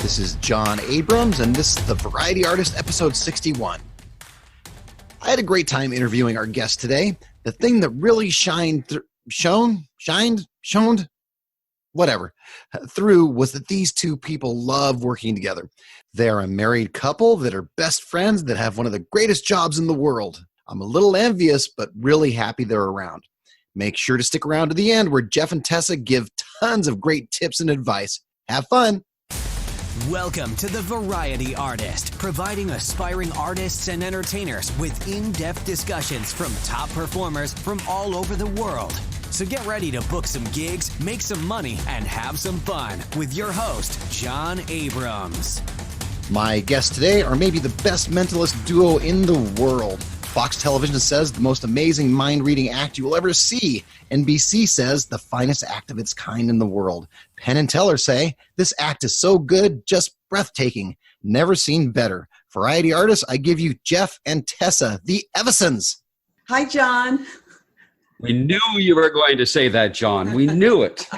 This is John Abrams, and this is The Variety Artist, episode 61. I had a great time interviewing our guest today. The thing that really shined through was that these two people love working together. They're a married couple that are best friends that have one of the greatest jobs in the world. I'm a little envious, but really happy they're around. Make sure to stick around to the end where Jeff and Tessa give tons of great tips and advice. Have fun. Welcome to The Variety Artist, providing aspiring artists and entertainers with in-depth discussions from top performers from all over the world. So get ready to book some gigs, make some money, and have some fun with your host, John Abrams. My guests today are maybe the best mentalist duo in the world. Fox Television says the most amazing mind-reading act you will ever see. NBC says the finest act of its kind in the world. Penn and Teller say this act is so good, just breathtaking. Never seen better. Variety artists, I give you Jeff and Tessa, the Evasons. Hi, John. We knew you were going to say that, John. We knew it.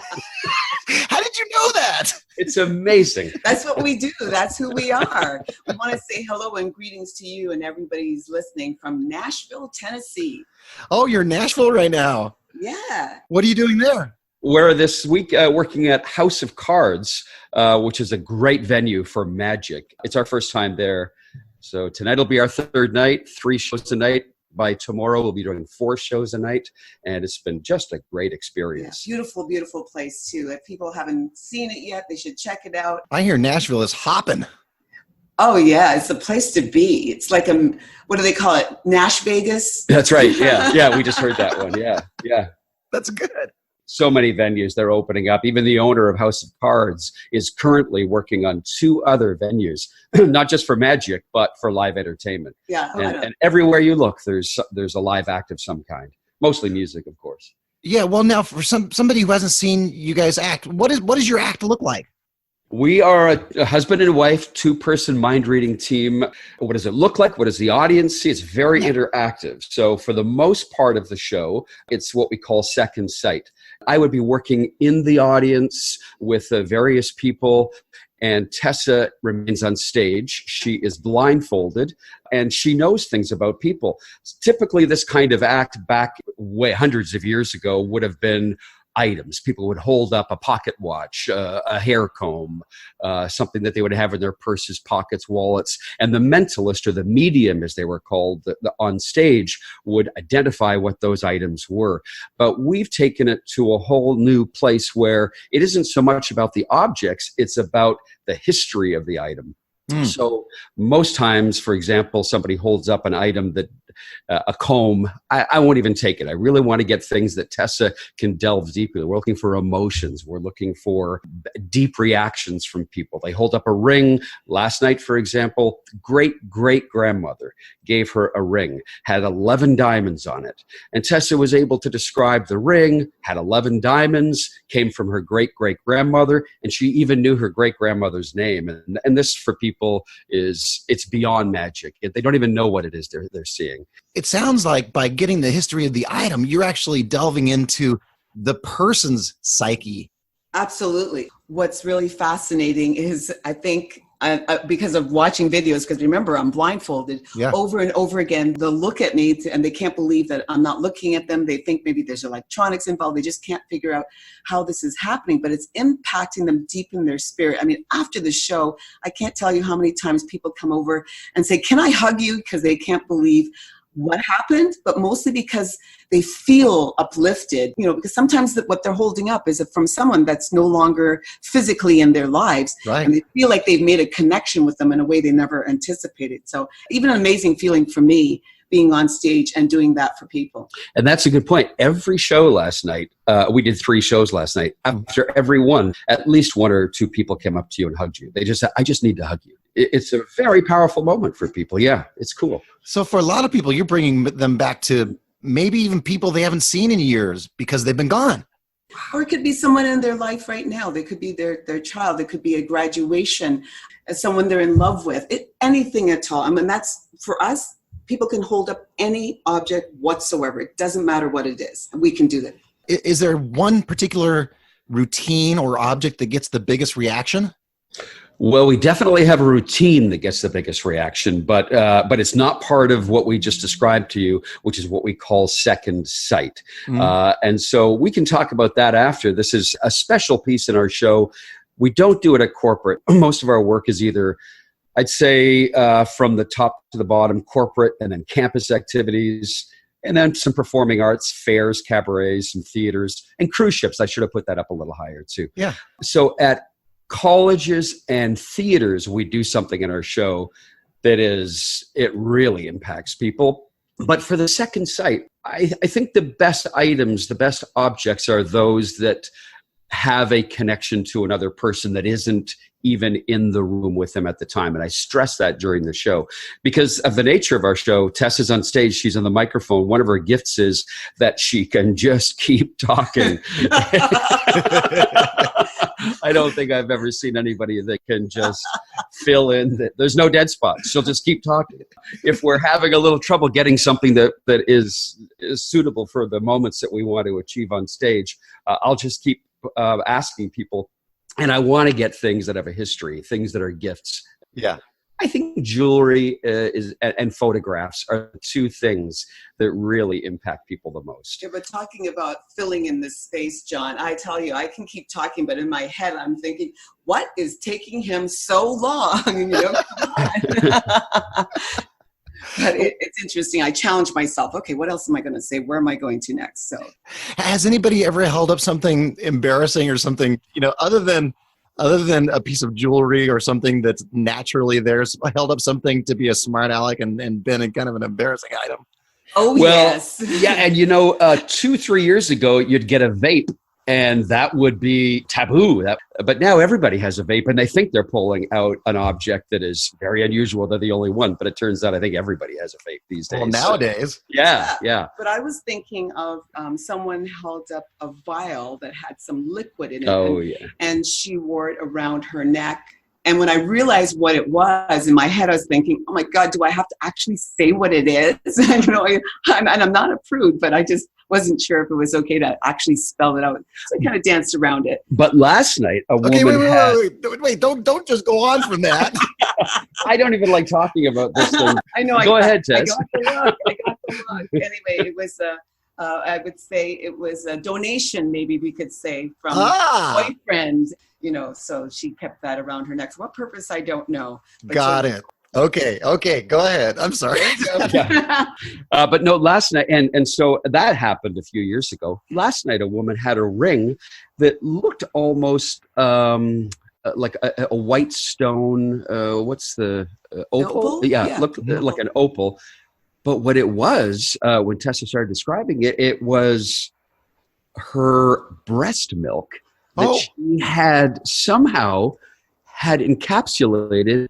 How did you know that? It's amazing. That's what we do. That's who we are. We want to say hello and greetings to you and everybody who's listening from Nashville, Tennessee. Oh, you're in Nashville right now. Yeah. What are you doing there? We're this week working at House of Cards, which is a great venue for magic. It's our first time there. So tonight will be our third night, 3 shows a night. By tomorrow, we'll be doing 4 shows a night, and it's been just a great experience. Yeah, beautiful, beautiful place, too. If people haven't seen it yet, they should check it out. I hear Nashville is hopping. Oh, yeah, it's the place to be. It's like what do they call it? Nash Vegas? That's right, yeah, we just heard that one, yeah. That's good. So many venues they're opening up. Even the owner of House of Cards is currently working on 2 other venues, not just for magic, but for live entertainment. Yeah. And everywhere you look, there's a live act of some kind, mostly music, of course. Yeah, well, now for somebody who hasn't seen you guys act, what does your act look like? We are a husband and wife, 2-person mind-reading team. What does it look like? What does the audience see? It's very interactive. So for the most part of the show, it's what we call second sight. I would be working in the audience with various people, and Tessa remains on stage. She is blindfolded, and she knows things about people. Typically, this kind of act back hundreds of years ago would have been items. People would hold up a pocket watch, a hair comb, something that they would have in their purses, pockets, wallets. And the mentalist, or the medium as they were called, on stage would identify what those items were. But we've taken it to a whole new place where it isn't so much about the objects, it's about the history of the item. So most times, for example, somebody holds up an item that a comb. I won't even take it. I really want to get things that Tessa can delve deeply. We're looking for emotions. We're looking for deep reactions from people. They hold up a ring. Last night, for example, great-great-grandmother gave her a ring, had 11 diamonds on it. And Tessa was able to describe the ring, had 11 diamonds, came from her great-great-grandmother, and she even knew her great-grandmother's name. And this, for people, it's beyond magic. They don't even know what it is they're seeing. It sounds like by getting the history of the item, you're actually delving into the person's psyche. Absolutely. What's really fascinating is, I think, because of watching videos, because remember, I'm blindfolded, over and over again, they'll look at me and they can't believe that I'm not looking at them. They think maybe there's electronics involved. They just can't figure out how this is happening, but it's impacting them deep in their spirit. I mean, after the show, I can't tell you how many times people come over and say, "Can I hug you?" Because they can't believe what happened, but mostly because they feel uplifted, because sometimes what they're holding up is from someone that's no longer physically in their lives. Right. And they feel like they've made a connection with them in a way they never anticipated. So even an amazing feeling for me, being on stage and doing that for people. And that's a good point. Every show last night, we did 3 shows last night. After every one, at least 1 or 2 people came up to you and hugged you. They just said, "I just need to hug you." It's a very powerful moment for people. Yeah, it's cool. So for a lot of people, you're bringing them back to maybe even people they haven't seen in years because they've been gone. Or it could be someone in their life right now. They could be their child. It could be a graduation, someone they're in love with. Anything at all. I mean, that's, for us, people can hold up any object whatsoever. It doesn't matter what it is. We can do that. Is there one particular routine or object that gets the biggest reaction? Well, we definitely have a routine that gets the biggest reaction, but it's not part of what we just described to you, which is what we call second sight. And so we can talk about that after. This is a special piece in our show. We don't do it at corporate. Most of our work is either, I'd say, from the top to the bottom, corporate, and then campus activities, and then some performing arts, fairs, cabarets, and theaters, and cruise ships. I should have put that up a little higher too. Yeah. So at colleges and theaters, we do something in our show that it really impacts people. But for the second sight, I think the best items, the best objects are those that have a connection to another person that isn't even in the room with them at the time. And I stress that during the show because of the nature of our show. Tessa's on stage, she's on the microphone. One of her gifts is that she can just keep talking. I don't think I've ever seen anybody that can just fill in. There's no dead spots. She'll just keep talking. If we're having a little trouble getting something that is suitable for the moments that we want to achieve on stage, I'll just keep asking people. And I want to get things that have a history, things that are gifts. Yeah. I think jewelry and photographs are the two things that really impact people the most. Yeah, but talking about filling in this space, John, I tell you, I can keep talking, but in my head, I'm thinking, what is taking him so long? Come on. But it's interesting. I challenge myself. Okay, what else am I going to say? Where am I going to next? So, has anybody ever held up something embarrassing or something, other than a piece of jewelry or something that's naturally theirs, held up something to be a smart aleck and been kind of an embarrassing item? Oh, well, yes. Yeah, and 2-3 years ago, you'd get a vape, and that would be taboo. But now everybody has a vape, and they think they're pulling out an object that is very unusual. They're the only one, but it turns out I think everybody has a vape these days. Well, nowadays. So, yeah. But I was thinking of someone held up a vial that had some liquid in it. Oh, and she wore it around her neck. And when I realized what it was, in my head, I was thinking, oh my God, do I have to actually say what it is? And I'm not a prude, but I just wasn't sure if it was okay to actually spell it out. So I kind of danced around it. But last night, a woman wait, don't just go on from that. I don't even like talking about this thing. I know. Go ahead, Tess. I got the look. Anyway, it was I would say it was a donation, maybe we could say, from a boyfriend. So she kept that around her neck. For what purpose, I don't know. But got it. Okay, go ahead. I'm sorry. But no, last night, and so that happened a few years ago. Last night, a woman had a ring that looked almost like a white stone. What's the opal? Yeah, looked like an opal. But what it was, when Tessa started describing it, it was her breast milk that she had somehow had encapsulated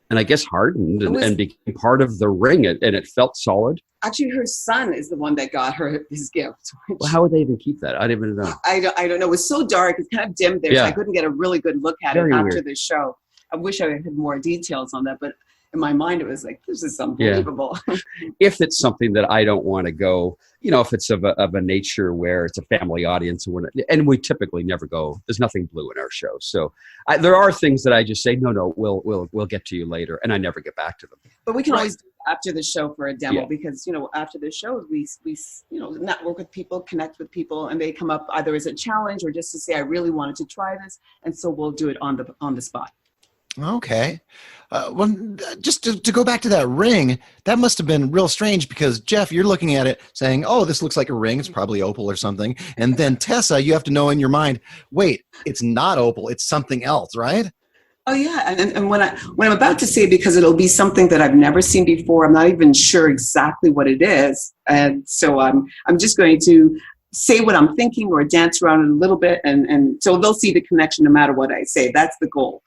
and I guess hardened and became part of the ring, and it felt solid. Actually, her son is the one that got her his gift. Well, how would they even keep that? I didn't even know. I don't know. It was so dark. It's kind of dim there, so I couldn't get a really good look at it after the show. I wish I had more details on that, but in my mind, it was like, this is unbelievable. Yeah. If it's something that I don't want to go, if it's of a nature where it's a family audience, and we typically never go, there's nothing blue in our show. So there are things that I just say, no, we'll get to you later. And I never get back to them. But we can always do after the show for a demo because, after the show, we network with people, connect with people, and they come up either as a challenge or just to say, I really wanted to try this. And so we'll do it on the spot. Okay. Well, just to go back to that ring, that must have been real strange because, Jeff, you're looking at it saying, oh, this looks like a ring. It's probably opal or something. And then, Tessa, you have to know in your mind, wait, it's not opal. It's something else, right? Oh, yeah. And when I'm about to say it, because it'll be something that I've never seen before, I'm not even sure exactly what it is. And so I'm just going to say what I'm thinking or dance around it a little bit. And so they'll see the connection no matter what I say. That's the goal.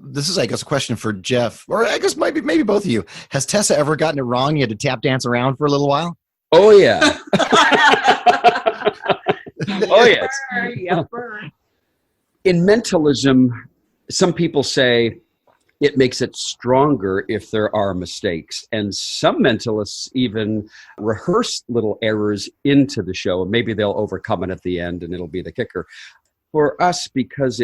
This is, I guess, a question for Jeff, or I guess maybe both of you. Has Tessa ever gotten it wrong? You had to tap dance around for a little while? Oh, yeah. Oh, yes. In mentalism, some people say it makes it stronger if there are mistakes. And some mentalists even rehearse little errors into the show, and maybe they'll overcome it at the end, and it'll be the kicker. For us, because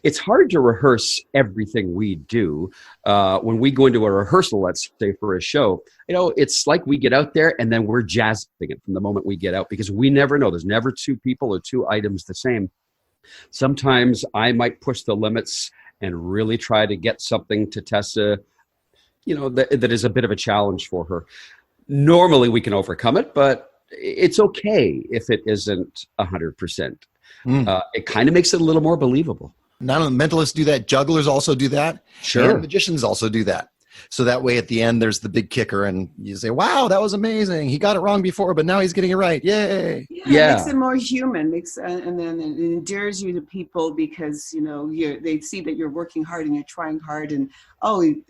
it's hard to rehearse everything we do. When we go into a rehearsal, let's say for a show, it's like we get out there and then we're jazzing it from the moment we get out, because we never know. There's never two people or two items the same. Sometimes I might push the limits and really try to get something to Tessa, that is a bit of a challenge for her. Normally we can overcome it, but it's okay if it isn't 100%. It kind of makes it a little more believable. Not only mentalists do that, jugglers also do that. Sure. And magicians also do that. So that way at the end, there's the big kicker and you say, wow, that was amazing. He got it wrong before, but now he's getting it right. Yay. Yeah. It makes it more human, and then it endears you to people because, they see that you're working hard and you're trying hard and,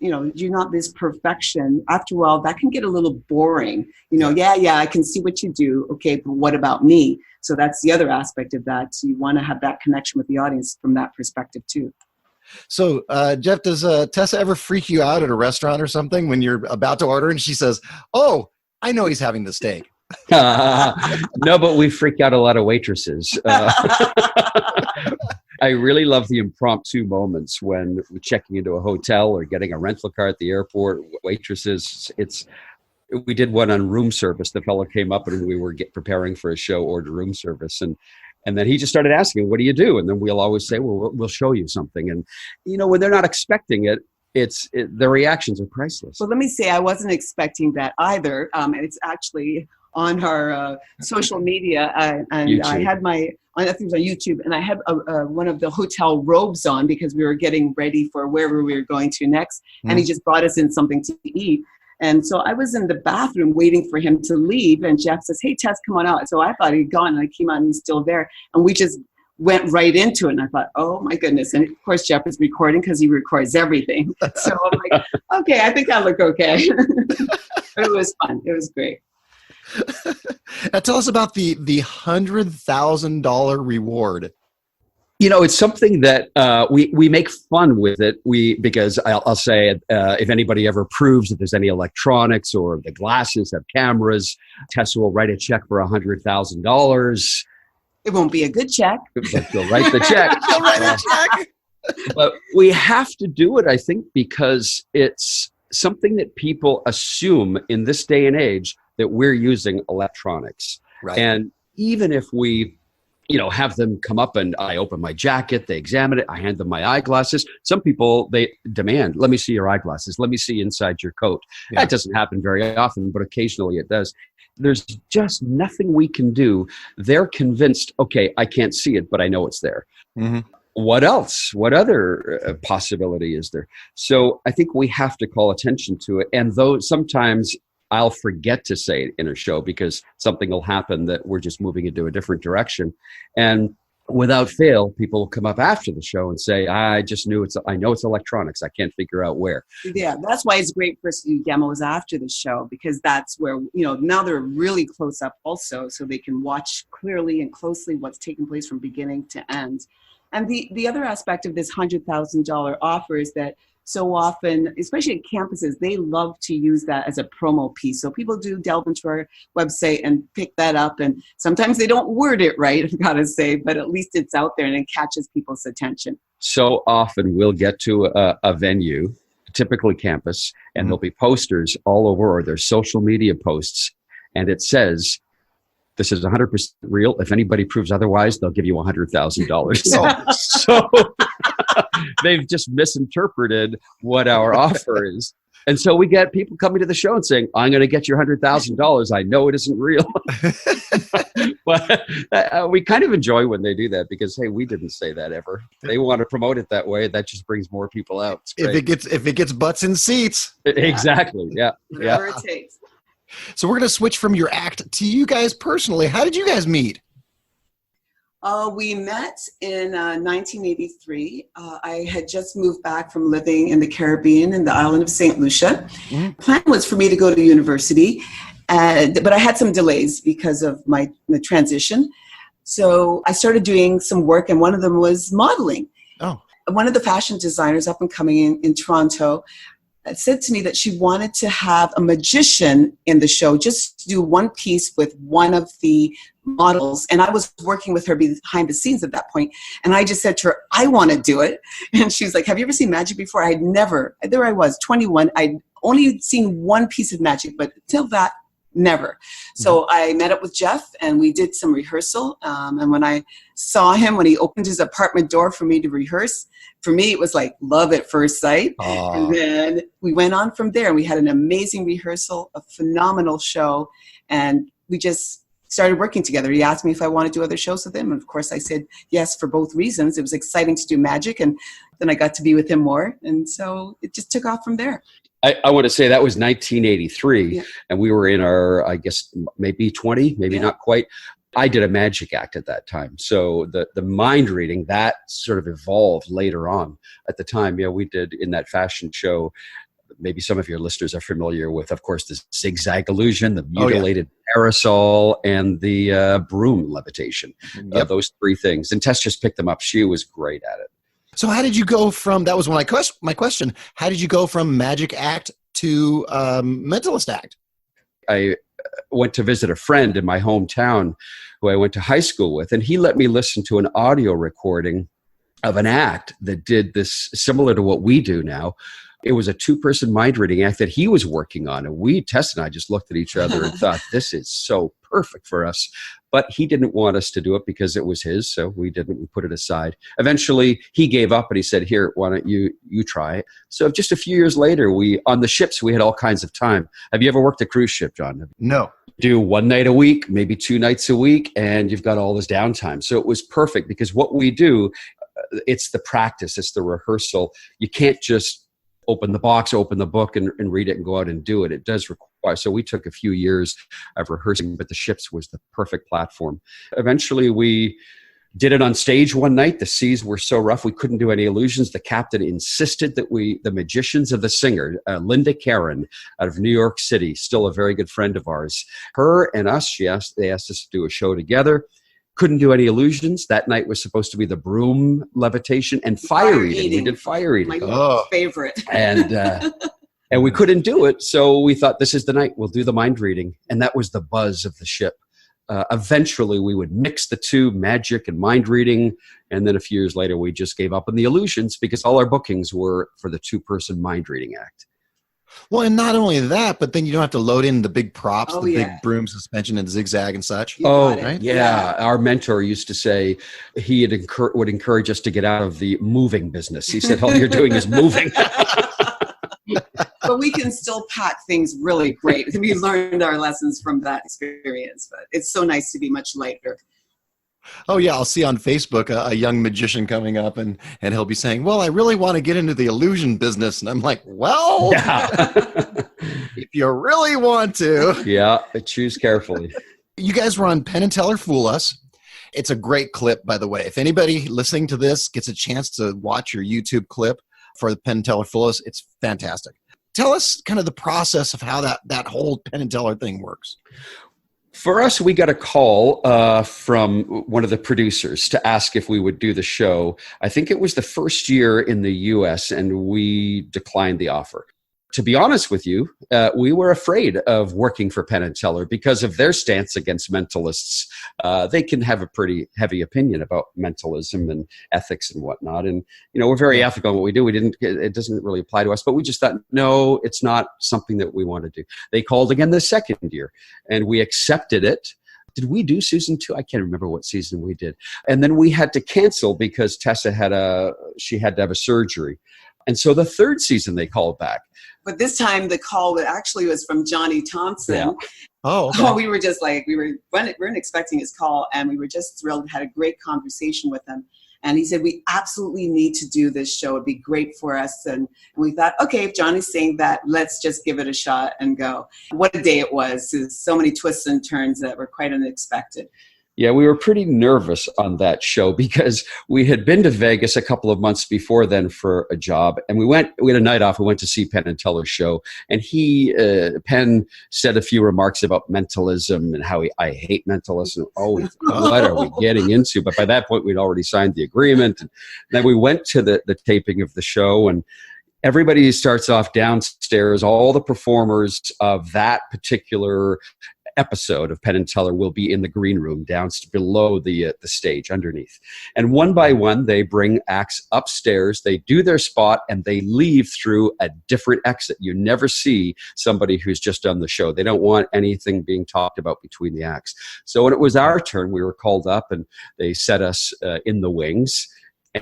you're not this perfection. After a while, that can get a little boring. I can see what you do. Okay, but what about me? So that's the other aspect of that. So you want to have that connection with the audience from that perspective too. So, Jeff, does Tessa ever freak you out at a restaurant or something when you're about to order and she says, oh, I know he's having the steak? No, but we freak out a lot of waitresses. I really love the impromptu moments when we're checking into a hotel or getting a rental car at the airport. Waitresses, we did one on room service. The fellow came up and we were preparing for a show, ordered room service. And then he just started asking, what do you do? And then we'll always say, well, we'll show you something. And, when they're not expecting it, their reactions are priceless. Well, let me say, I wasn't expecting that either. And it's actually on our social media. And YouTube. I had I think it was on YouTube, and I had one of the hotel robes on because we were getting ready for wherever we were going to next. And he just brought us in something to eat. And so I was in the bathroom waiting for him to leave. And Jeff says, hey, Tess, come on out. So I thought he'd gone, and I came out and he's still there. And we just went right into it. And I thought, oh my goodness. And of course, Jeff is recording because he records everything. So I'm like, okay, I think I look okay. But it was fun. It was great. Now tell us about the $100,000 reward. It's something that we make fun with it. Because I'll say if anybody ever proves that there's any electronics or the glasses have cameras, Tessa will write a check for $100,000. It won't be a good check. But you'll write the check. You'll write a check. But we have to do it, I think, because it's something that people assume in this day and age that we're using electronics. Right. And even if we have them come up and I open my jacket, they examine it, I hand them my eyeglasses. Some people, they demand, let me see your eyeglasses. Let me see inside your coat. Yeah. That doesn't happen very often, but occasionally it does. There's just nothing we can do. They're convinced, okay, I can't see it, but I know it's there. Mm-hmm. What else? What other possibility is there? So I think we have to call attention to it. And though sometimes I'll forget to say it in a show because something will happen that we're just moving into a different direction. And without fail, people will come up after the show and say, I know it's electronics. I can't figure out where. Yeah, that's why it's great for us to do demos after the show, because that's where, now they're really close up also, so they can watch clearly and closely what's taking place from beginning to end. And the other aspect of this $100,000 offer is that so often, especially at campuses, they love to use that as a promo piece. So people do delve into our website and pick that up. And sometimes they don't word it right, I've got to say, but at least it's out there and it catches people's attention. So often we'll get to a venue, typically campus, and there'll be posters all over, or there's social media posts, and it says, this is 100% real. If anybody proves otherwise, they'll give you $100,000. So they've just misinterpreted what our offer is. And so we get people coming to the show and saying, I'm going to get your $100,000. I know it isn't real. But we kind of enjoy when they do that because, hey, we didn't say that ever. They want to promote it that way. That just brings more people out. If it gets butts in seats. Exactly. Yeah. Whatever it takes. So we're going to switch from your act to you guys personally. How did you guys meet? We met in 1983. I had just moved back from living in the Caribbean in the island of St. Lucia. Mm-hmm. The plan was for me to go to university, but I had some delays because of my transition. So I started doing some work, and one of them was modeling. Oh. One of the fashion designers up and coming in Toronto said to me that she wanted to have a magician in the show, just to do one piece with one of the models. And I was working with her behind the scenes at that point. And I just said to her, I want to do it. And she was like, have you ever seen magic before? I'd never, there I was, 21. I'd only seen one piece of magic, but till that, never. So I met up with Jeff and we did some rehearsal. And when I saw him, when he opened his apartment door for me to rehearse, for me, it was like love at first sight. And then we went on from there and we had an amazing rehearsal, a phenomenal show. And we just started working together. He asked me if I wanted to do other shows with him. And of course I said yes, for both reasons. It was exciting to do magic. And then I got to be with him more. And so it just took off from there. I want to say that was 1983, and we were in our, I guess, maybe 20, maybe not quite. I did a magic act at that time. So the mind reading, that sort of evolved later on. At the time, we did in that fashion show, maybe some of your listeners are familiar with, of course, the zigzag illusion, the mutilated parasol, and the broom levitation. Those three things. And Tess just picked them up. She was great at it. So how did you go from, that was my question, how did you go from magic act to mentalist act? I went to visit a friend in my hometown who I went to high school with, and he let me listen to an audio recording of an act that did this similar to what we do now. It was a 2-person mind reading act that he was working on. And Tess and I just looked at each other and thought, this is so perfect for us. But he didn't want us to do it because it was his. So we didn't. We put it aside. Eventually, he gave up and he said, here, why don't you try it? So just a few years later, on the ships, we had all kinds of time. Have you ever worked a cruise ship, John? No. Do 1 night a week, maybe 2 nights a week, and you've got all this downtime. So it was perfect because what we do, it's the practice, it's the rehearsal. You can't just open the box, open the book, and read it and go out and do it. It does require. So we took a few years of rehearsing, but the ships was the perfect platform. Eventually, we did it on stage one night. The seas were so rough, we couldn't do any illusions. The captain insisted that the magicians of the singer, Linda Karen out of New York City, still a very good friend of ours, her and us, they asked us to do a show together. Couldn't do any illusions. That night was supposed to be the broom levitation and fire eating. We did fire eating. My favorite. And we couldn't do it. So we thought, this is the night. We'll do the mind reading. And that was the buzz of the ship. Eventually, we would mix the two, magic and mind reading. And then a few years later, we just gave up on the illusions because all our bookings were for the 2-person mind reading act. Well, and not only that, but then you don't have to load in the big props, big broom suspension and zigzag and such. Right? Yeah. Our mentor used to say he would encourage us to get out of the moving business. He said, all you're doing is moving. But we can still pack things really great. We learned our lessons from that experience, but it's so nice to be much lighter. Oh, yeah. I'll see on Facebook a young magician coming up and he'll be saying, well, I really want to get into the illusion business. And I'm like, well, if you really want to. Yeah, choose carefully. You guys were on Penn Teller Fool Us. It's a great clip, by the way. If anybody listening to this gets a chance to watch your YouTube clip for the Penn Teller Fool Us, it's fantastic. Tell us kind of the process of how that whole Penn Teller thing works. For us, we got a call from one of the producers to ask if we would do the show. I think it was the first year in the U.S., and we declined the offer. To be honest with you, we were afraid of working for Penn & Teller because of their stance against mentalists. They can have a pretty heavy opinion about mentalism and ethics and whatnot. And, we're very ethical in what we do. It doesn't really apply to us, but we just thought, no, it's not something that we want to do. They called again the second year and we accepted it. Did we do season 2? I can't remember what season we did. And then we had to cancel because Tessa had to have a surgery. And so the third season they called back. But this time the call actually was from Johnny Thompson. Yeah. Oh, okay. We were just like, we weren't expecting his call, and we were just thrilled, had a great conversation with him. And he said, we absolutely need to do this show. It'd be great for us. And we thought, okay, if Johnny's saying that, let's just give it a shot and go. What a day it was. There's so many twists and turns that were quite unexpected. Yeah, we were pretty nervous on that show because we had been to Vegas a couple of months before then for a job, and we had a night off. We went to see Penn & Teller's show, and Penn said a few remarks about mentalism and how I hate mentalists, and what are we getting into? But by that point, we'd already signed the agreement, and then we went to the taping of the show, and Everybody starts off downstairs. All the performers of that particular episode of Penn and Teller will be in the green room down below the stage underneath. And one by one, they bring acts upstairs. They do their spot and they leave through a different exit. You never see somebody who's just done the show. They don't want anything being talked about between the acts. So when it was our turn, we were called up and they set us in the wings,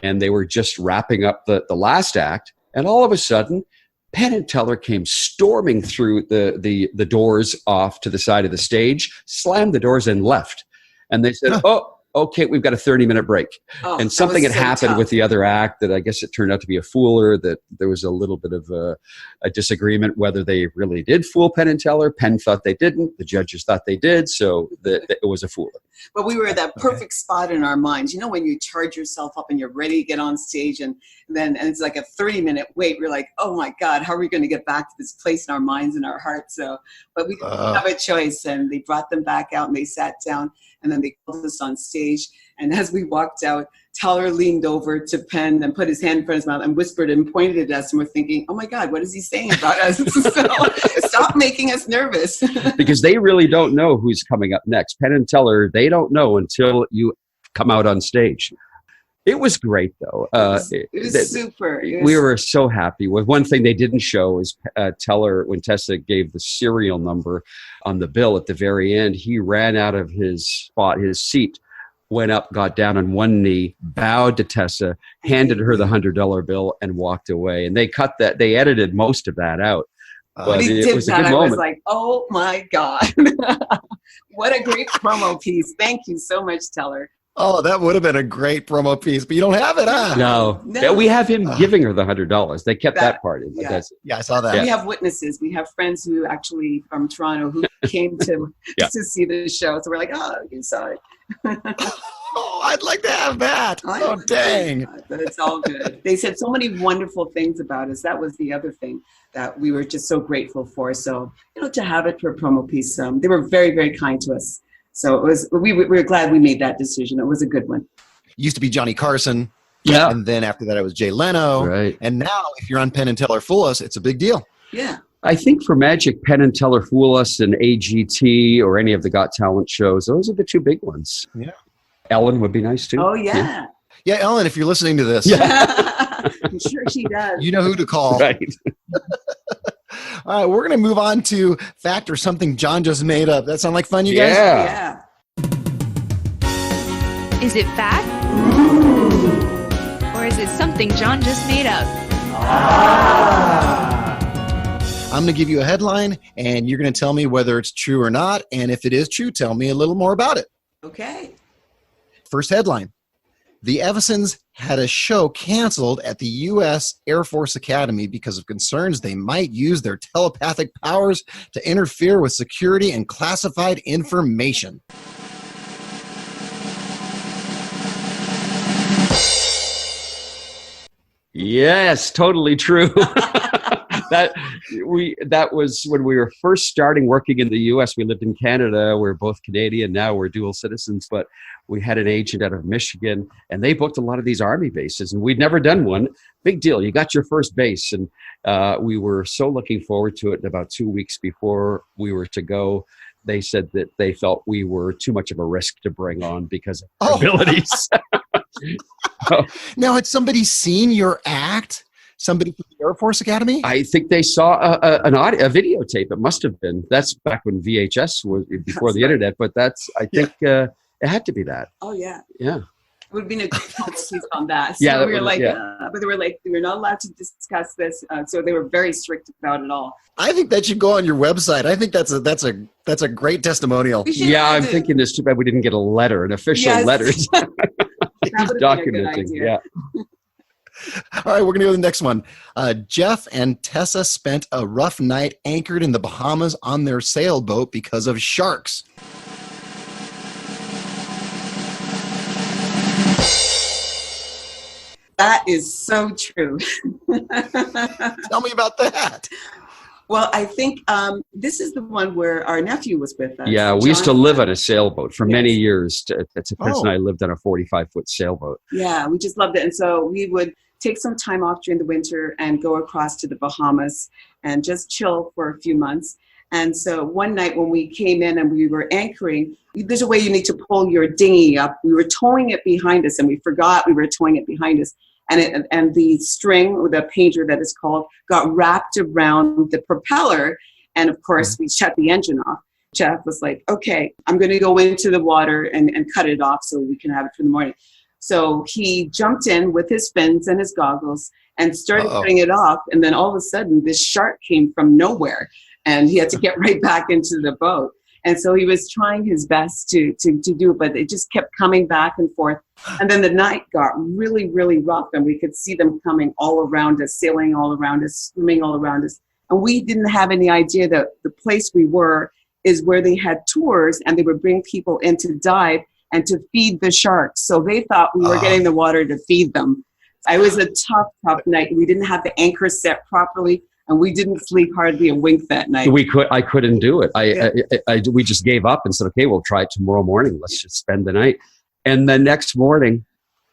and they were just wrapping up the last act. And all of a sudden, Penn and Teller came storming through the doors off to the side of the stage, slammed the doors and left. And they said, oh, okay, we've got a 30-minute break. And something had happened with the other act that I guess it turned out to be a fooler, that there was a little bit of a disagreement whether they really did fool Penn and Teller. Penn thought they didn't. The judges thought they did. So it was a fooler. But we were at that perfect spot in our minds. You know, when you charge yourself up and you're ready to get on stage, and it's like a 30-minute wait. We're like, oh my God, how are we going to get back to this place in our minds and our hearts? So, but we didn't have a choice, and they brought them back out and they sat down, and then they called us on stage. And as we walked out, Teller leaned over to Penn and put his hand in front of his mouth and whispered and pointed at us, and we're thinking, oh my God, what is he saying about us? So stop making us nervous. Because they really don't know who's coming up next. Penn and Teller, they don't know until you come out on stage. It was great, though. It was super. We were so happy. One thing they didn't show is Teller, when Tessa gave the serial number on the bill at the very end, he ran out of his spot, his seat, went up, got down on one knee, bowed to Tessa, handed her the $100 bill, and walked away. And they cut that. They edited most of that out. But it was a good moment. I was like, oh my God. What a great promo piece. Thank you so much, Teller. Oh, that would have been a great promo piece, but you don't have it, huh? No. Yeah, we have him giving her the $100. They kept that part in. Yeah. I saw that. We have witnesses. We have friends who actually from Toronto who came to see the show. So we're like, oh, you saw it. Oh, I'd like to have that. Oh, dang. But it's all good. They said so many wonderful things about us. That was the other thing that we were just so grateful for. So, to have it for a promo piece, they were very, very kind to us. So it was. We were glad we made that decision. It was a good one. It used to be Johnny Carson. Yeah. And then after that, it was Jay Leno. Right. And now, if you're on Penn and Teller Fool Us, it's a big deal. Yeah. I think for Magic, Penn and Teller Fool Us and AGT or any of the Got Talent shows, those are the two big ones. Yeah. Ellen would be nice too. Oh, yeah. Yeah, Ellen, if you're listening to this. I'm sure she does. You know who to call. Right. All right, we're going to move on to fact or something John just made up. That sound like fun, you guys? Yeah. Is it fact? Or is it something John just made up? I'm going to give you a headline, and you're going to tell me whether it's true or not. And if it is true, tell me a little more about it. Okay. First headline. The Evasons had a show canceled at the U.S. Air Force Academy because of concerns they might use their telepathic powers to interfere with security and classified information. Yes, totally true. That was when we were first starting working in the U.S. We lived in Canada. We're both Canadian. Now we're dual citizens, but we had an agent out of Michigan, and they booked a lot of these Army bases, and we'd never done one. Big deal. You got your first base, and we were so looking forward to it. And about 2 weeks before we were to go, they said that they felt we were too much of a risk to bring on because of our abilities. Now, had somebody seen your act? Somebody from the Air Force Academy? I think they saw a videotape. It must have been. That's back when VHS was before the internet. But I think it had to be that. Oh yeah. Yeah. It would have been a good piece on that. So Yeah, we were like, yeah. but they were like, we were not allowed to discuss this. So they were very strict about it all. I think that should go on your website. I think that's a great testimonial. Yeah, I'm thinking it's too bad we didn't get a letter, an official letter. Documenting. Yeah. All right, we're going to go to the next one. Jeff and Tessa spent a rough night anchored in the Bahamas on their sailboat because of sharks. That is so true. Tell me about that. Well, I think this is the one where our nephew was with us. Yeah, we used to live on a sailboat for many years. Tessa and I lived on a 45-foot sailboat. Yeah, we just loved it. And so we would take some time off during the winter and go across to the Bahamas and just chill for a few months. And so one night when we came in and we were anchoring, there's a way you need to pull your dinghy up. We were towing it behind us and we forgot we were towing it behind us. And the string, or the painter that is called, got wrapped around the propeller. And of course, we shut the engine off. Jeff was like, okay, I'm going to go into the water and cut it off so we can have it for the morning. So he jumped in with his fins and his goggles and started cutting it off. And then all of a sudden, this shark came from nowhere. And he had to get right back into the boat. And so he was trying his best to do it, but it just kept coming back and forth. And then the night got really, really rough, and we could see them coming all around us, sailing all around us, swimming all around us. And we didn't have any idea that the place we were is where they had tours, and they would bring people in to dive and to feed the sharks. So they thought we were getting the water to feed them. It was a tough night. We didn't have the anchor set properly. And we didn't sleep hardly a wink that night. I couldn't do it. We just gave up and said, okay, we'll try it tomorrow morning. Let's just spend the night. And the next morning,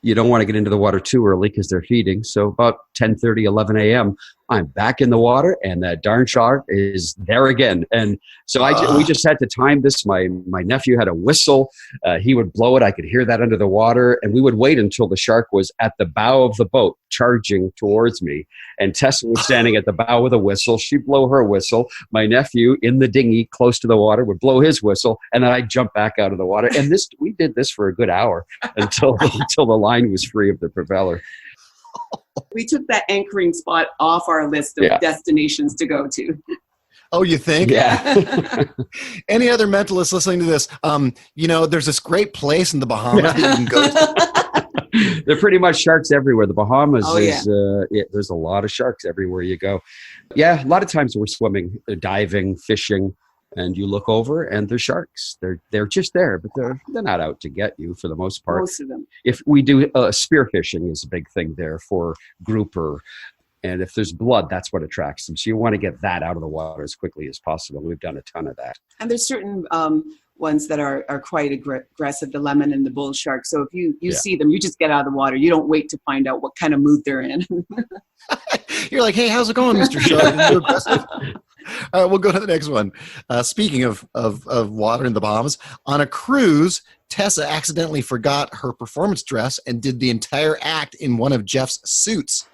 you don't want to get into the water too early because they're feeding. So about 10:30, 11 a.m., I'm back in the water, and that darn shark is there again. And so we just had to time this. My nephew had a whistle. He would blow it. I could hear that under the water. And we would wait until the shark was at the bow of the boat, charging towards me. And Tessa was standing at the bow with a whistle. She'd blow her whistle. My nephew in the dinghy close to the water would blow his whistle. And then I'd jump back out of the water. And we did this for a good hour until the line was free of the propeller. We took that anchoring spot off our list of destinations to go to. Oh, you think? Yeah. Any other mentalists listening to this? There's this great place in the Bahamas that you can go to. There are pretty much sharks everywhere. The Bahamas there's a lot of sharks everywhere you go. Yeah, a lot of times we're swimming, diving, fishing, and you look over and they're sharks. They're just there, but they're not out to get you for the most part. Most of them. If we do spearfishing is a big thing there for grouper. And if there's blood, that's what attracts them. So you want to get that out of the water as quickly as possible. We've done a ton of that. And there's certain ones that are quite aggressive, the lemon and the bull shark. So if you see them, you just get out of the water. You don't wait to find out what kind of mood they're in. You're like, hey, how's it going, Mr. Shark? You're aggressive. All right, we'll go to the next one. Speaking of water in the Bahamas, on a cruise, Tessa accidentally forgot her performance dress and did the entire act in one of Jeff's suits.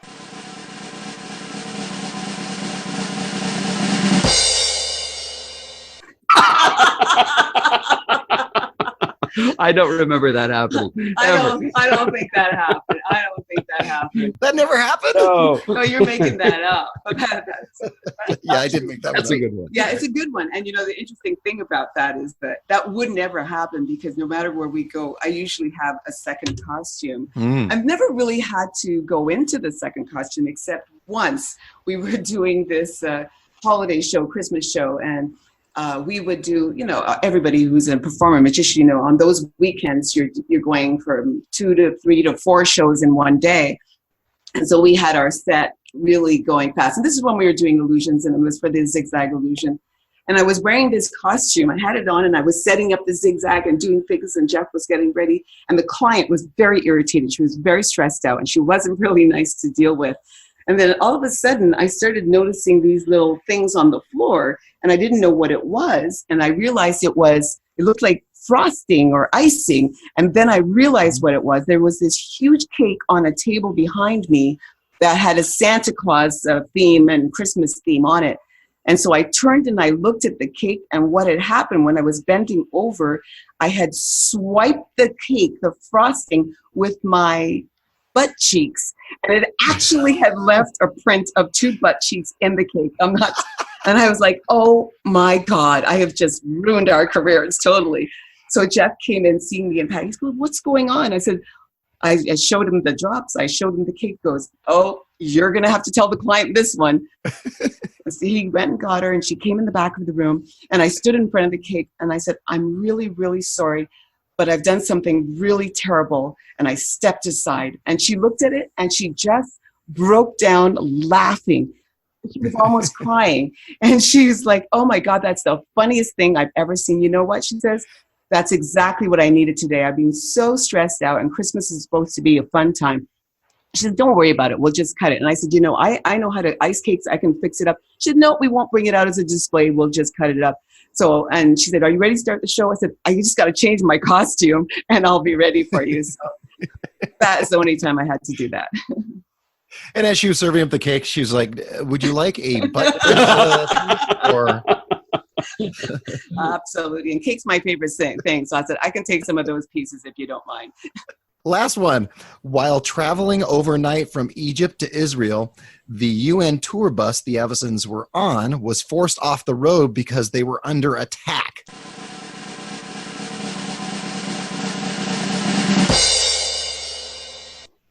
I don't remember that happening. I don't think that happened. That never happened? No, you're making that up. Yeah, I did make that one. That's a good one. Yeah, it's a good one. And the interesting thing about that is that would never happen, because no matter where we go, I usually have a second costume. I've never really had to go into the second costume, except once. We were doing this holiday show, Christmas show, and we would do, everybody who's a performer, magician, on those weekends, you're going from 2 to 3 to 4 shows in one day. And so we had our set really going fast. And this is when we were doing illusions, and it was for the zigzag illusion. And I was wearing this costume. I had it on, and I was setting up the zigzag and doing things, and Jeff was getting ready. And the client was very irritated. She was very stressed out, and she wasn't really nice to deal with. And then all of a sudden, I started noticing these little things on the floor, and I didn't know what it was. And I realized it looked like frosting or icing. And then I realized what it was. There was this huge cake on a table behind me that had a Santa Claus theme and Christmas theme on it. And so I turned and I looked at the cake, and what had happened when I was bending over, I had swiped the cake, the frosting, with my butt cheeks, and it actually had left a print of 2 butt cheeks in the cake. And I was like, oh my God, I have just ruined our careers totally. So Jeff came in seeing me and Patty. He goes, what's going on? I said, I showed him the drops. I showed him the cake. Goes, oh, you're going to have to tell the client this one. So he went and got her, and she came in the back of the room, and I stood in front of the cake, and I said, I'm really, really sorry, but I've done something really terrible. And I stepped aside, and she looked at it, and she just broke down laughing. She was almost crying. And she's like, oh my God, that's the funniest thing I've ever seen. You know what? She says, that's exactly what I needed today. I've been so stressed out, and Christmas is supposed to be a fun time. She said, don't worry about it. We'll just cut it. And I said, I know how to ice cakes. I can fix it up. She said, no, we won't bring it out as a display. We'll just cut it up. So, and she said, are you ready to start the show? I said, I just got to change my costume and I'll be ready for you. So that is the only time I had to do that. And as she was serving up the cake, she was like, would you like a butt or... Absolutely. And cake's my favorite thing. So I said, I can take some of those pieces if you don't mind. Last one. While traveling overnight from Egypt to Israel, the UN tour bus the Evasons were on was forced off the road because they were under attack.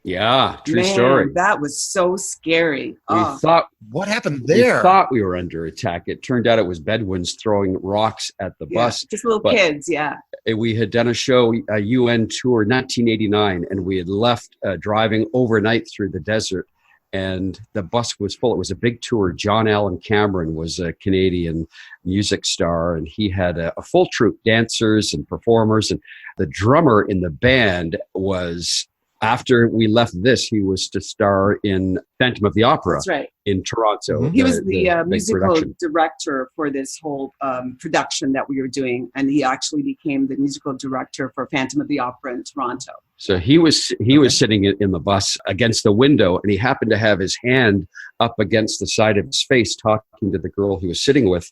Yeah, true Man, story. that was so scary. We thought, what happened there? We thought we were under attack. It turned out it was Bedouins throwing rocks at the bus. Just little kids, yeah. We had done a show, a UN tour, 1989, and we had left driving overnight through the desert, and the bus was full. It was a big tour. John Allen Cameron was a Canadian music star, and he had a full troupe, dancers and performers, and the drummer in the band was... After we left this, he was to star in Phantom of the Opera. That's right. In Toronto. Mm-hmm. He was the musical director for this whole production that we were doing, and he actually became the musical director for Phantom of the Opera in Toronto. So he was sitting in the bus against the window, and he happened to have his hand up against the side of his face talking to the girl he was sitting with,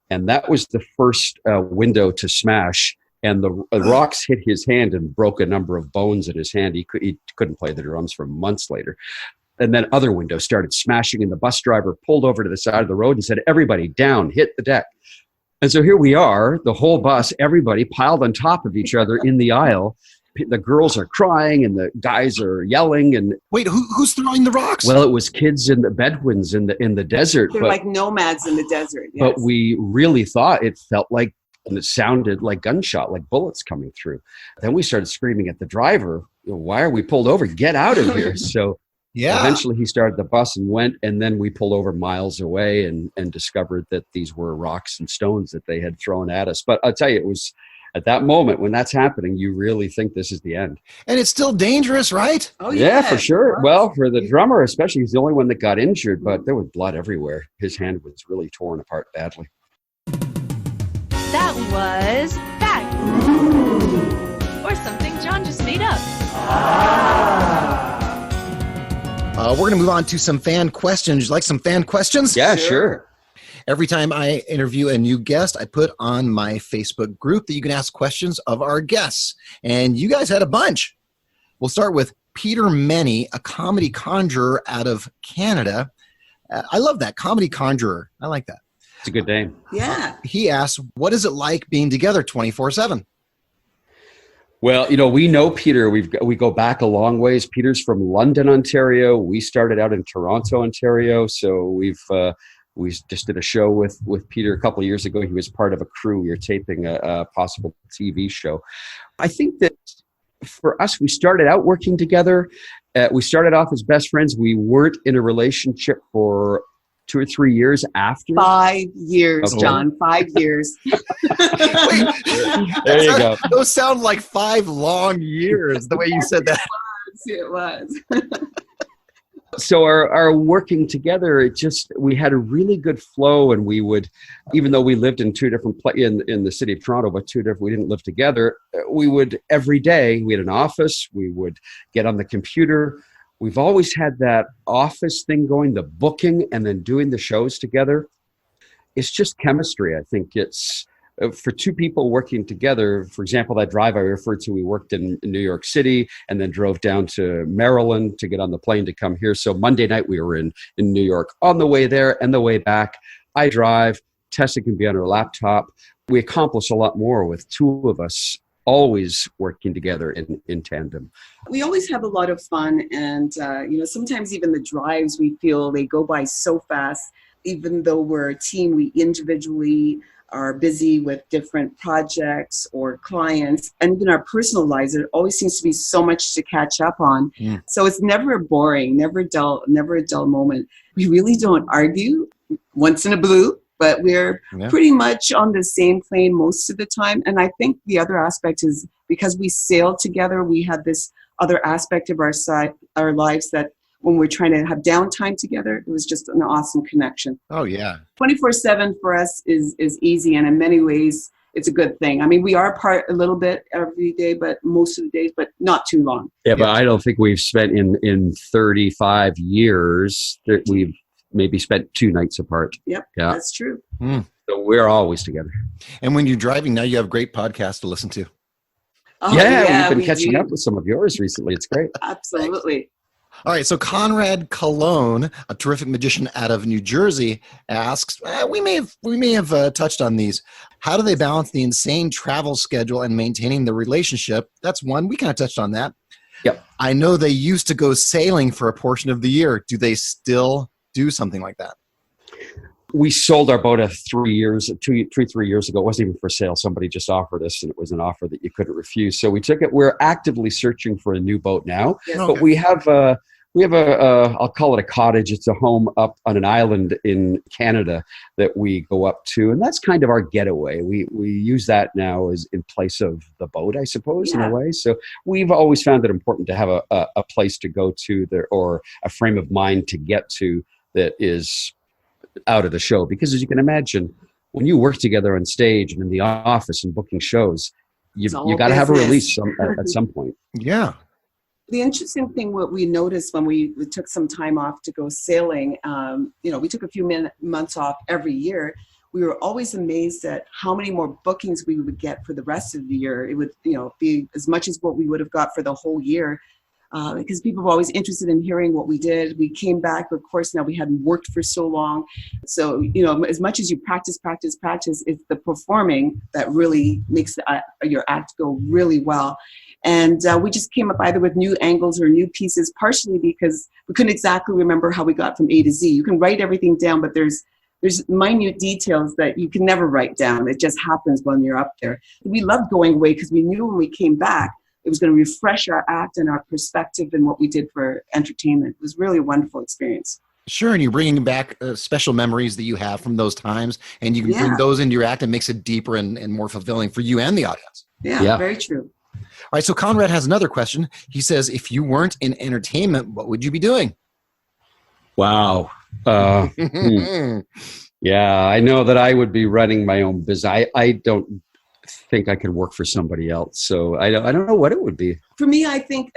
and that was the first window to smash. And the rocks hit his hand and broke a number of bones in his hand. He couldn't play the drums for months later. And then other windows started smashing, and the bus driver pulled over to the side of the road and said, everybody down, hit the deck. And so here we are, the whole bus, everybody piled on top of each other in the aisle. The girls are crying and the guys are yelling. And wait, who's throwing the rocks? Well, it was kids in the Bedouins in the desert. They're like nomads in the desert. Yes. But we really thought it felt like, and it sounded like gunshot, like bullets coming through. Then we started screaming at the driver, why are we pulled over? Get out of here. So eventually he started the bus and went, and then we pulled over miles away and discovered that these were rocks and stones that they had thrown at us. But I'll tell you, it was at that moment when that's happening, you really think this is the end. And it's still dangerous, right? Oh, yeah, for sure. Well, for the drummer especially, he's the only one that got injured, but there was blood everywhere. His hand was really torn apart badly. That was fact. Or something John just made up. We're going to move on to some fan questions. You like some fan questions? Yeah, sure. Every time I interview a new guest, I put on my Facebook group that you can ask questions of our guests. And you guys had a bunch. We'll start with Peter Menny, a comedy conjurer out of Canada. I love that, comedy conjurer. I like that. It's a good name. Yeah. He asked, what is it like being together 24/7? Well, we know Peter. We go back a long ways. Peter's from London, Ontario. We started out in Toronto, Ontario. So we just did a show with Peter a couple of years ago. He was part of a crew. We were taping a possible TV show. I think that for us, we started out working together. We started off as best friends. We weren't in a relationship for 2 or 3 years after. 5 years, Okay. John. 5 years. Wait, there you go. Those sound like 5 long years, the way you said that. It was. So our working together, we had a really good flow, and we would, even though we lived in two different in the city of Toronto, but we didn't live together. We would every day. We had an office. We would get on the computer. We've always had that office thing going, the booking, and then doing the shows together. It's just chemistry. I think it's for two people working together. For example, that drive I referred to, we worked in New York City and then drove down to Maryland to get on the plane to come here. So Monday night we were in New York. On the way there and the way back, I drive. Tessa can be on her laptop. We accomplish a lot more with two of us always working together in tandem. We always have a lot of fun, and sometimes even the drives, we feel they go by so fast. Even though we're a team, we individually are busy with different projects or clients, and even our personal lives, there always seems to be so much to catch up on. Yeah. So it's never boring, never a dull moment. We really don't argue, once in a blue, but we're pretty much on the same plane most of the time. And I think the other aspect is because we sail together, we have this other aspect of our lives that when we're trying to have downtime together. It was just an awesome connection. Oh, yeah. 24/7 for us is easy, and in many ways, it's a good thing. I mean, we are apart a little bit every day, but most of the days, but not too long. Yeah, but I don't think we've spent in 35 years that we've maybe spent 2 nights apart. Yep, yeah, that's true. So we're always together. And when you're driving now, you have great podcasts to listen to. Oh, we've been we catching do. up with some of yours recently. It's great. Absolutely. All right, so Conrad Cologne, a terrific magician out of New Jersey, asks, we may have touched on these. How do they balance the insane travel schedule and maintaining the relationship? That's one. We kind of touched on that. Yep. I know they used to go sailing for a portion of the year. Do they still do something like that? We sold our boat 3 years ago. It wasn't even for sale. Somebody just offered us, and it was an offer that you couldn't refuse. So we took it. We're actively searching for a new boat now, Yes. but we have a I'll call it a cottage. It's a home up on an island in Canada that we go up to, and that's kind of our getaway. We use that now as in place of the boat, I suppose, in a way. So we've always found it important to have a place to go to there, or a frame of mind to get to that is out of the show. Because as you can imagine, when you work together on stage and in the office and booking shows, you got to have a release at some point. Yeah. The interesting thing, what we noticed when we took some time off to go sailing, we took a few months off every year. We were always amazed at how many more bookings we would get for the rest of the year. It would, be as much as what we would have got for the whole year. Because people were always interested in hearing what we did. We came back, of course, now we hadn't worked for so long. So, as much as you practice, it's the performing that really makes your act go really well. And we just came up either with new angles or new pieces, partially because we couldn't exactly remember how we got from A to Z. You can write everything down, but there's minute details that you can never write down. It just happens when you're up there. We loved going away because we knew when we came back, it was going to refresh our act and our perspective and what we did for entertainment. It was really a wonderful experience. Sure, and you're bringing back special memories that you have from those times, and you can bring those into your act and makes it deeper and more fulfilling for you and the audience. Yeah, very true. All right, so Conrad has another question. He says, if you weren't in entertainment, what would you be doing? Wow. Yeah, I know that I would be running my own business. I don't think I could work for somebody else. So I don't know what it would be. For me, I think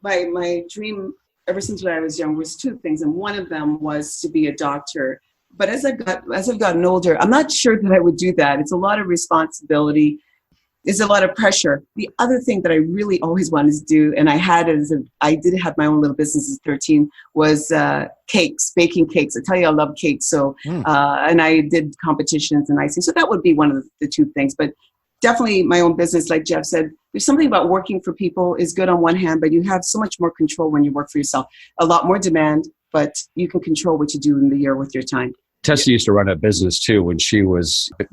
my dream ever since when I was young was 2 things, and one of them was to be a doctor. But as I've gotten older, I'm not sure that I would do that. It's a lot of responsibility. It's a lot of pressure. The other thing that I really always wanted to do, and I did have my own little business at 13, was baking cakes. I tell you, I love cakes. So, and I did competitions and icing. So that would be one of the 2 things. But definitely my own business, like Jeff said, there's something about working for people is good on one hand, but you have so much more control when you work for yourself. A lot more demand, but you can control what you do in the year with your time. Tessa used to run a business too when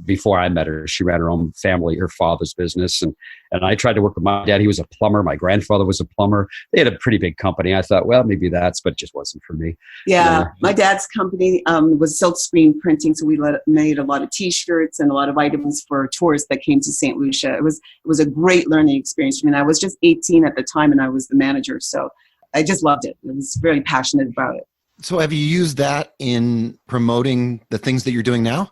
before I met her. She ran her own family, her father's business. And I tried to work with my dad. He was a plumber. My grandfather was a plumber. They had a pretty big company. I thought, well, maybe but it just wasn't for me. Yeah. My dad's company was silk screen printing. So we made a lot of T-shirts and a lot of items for tourists that came to St. Lucia. It was a great learning experience for me. And I was just 18 at the time and I was the manager. So I just loved it. I was very passionate about it. So have you used that in promoting the things that you're doing now?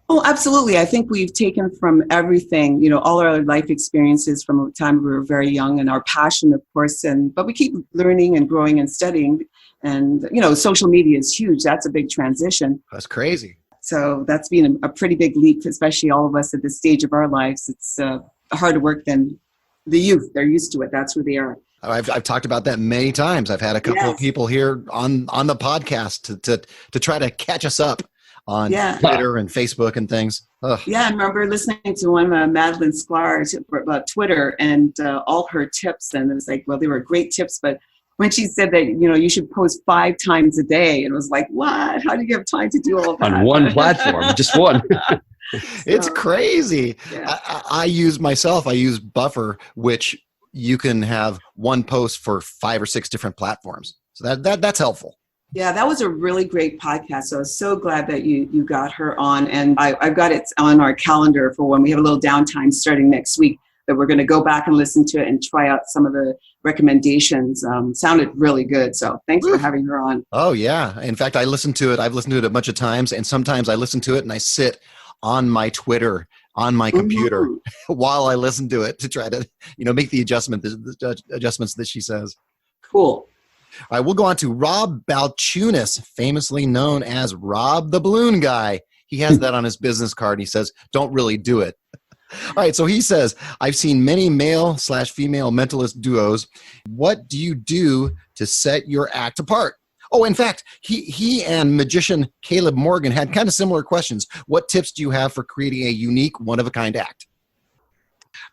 Oh, absolutely. I think we've taken from everything, all our life experiences from the time we were very young and our passion, of course, but we keep learning and growing and studying. And, social media is huge. That's a big transition. That's crazy. So that's been a pretty big leap, especially all of us at this stage of our lives. It's harder work than the youth. They're used to it. That's who they are. I've talked about that many times. I've had a couple of people here on the podcast to try to catch us up on Twitter and Facebook and things. Ugh. Yeah, I remember listening to one of Madeline Sklar about Twitter and all her tips. And it was like, well, they were great tips. But when she said that, you should post 5 times a day, and it was like, what? How do you have time to do all of that? On one platform, just one. It's crazy. Yeah. I use Buffer, which you can have one post for 5 or 6 different platforms. So that's helpful. Yeah, that was a really great podcast. So I was so glad that you got her on. And I've got it on our calendar for when we have a little downtime starting next week, that we're going to go back and listen to it and try out some of the recommendations. Sounded really good. So thanks for having her on. Oh, yeah. In fact, I listened to it. I've listened to it a bunch of times, and sometimes I listen to it and I sit on my Twitter on my computer while I listen to it to try to, make the adjustments that she says. Cool. All right, we'll go on to Rob Balchunas, famously known as Rob the Balloon Guy. He has that on his business card. He says, don't really do it. All right, so he says, I've seen many male/female mentalist duos. What do you do to set your act apart? Oh, in fact, he and magician Caleb Morgan had kind of similar questions. What tips do you have for creating a unique, one-of-a-kind act?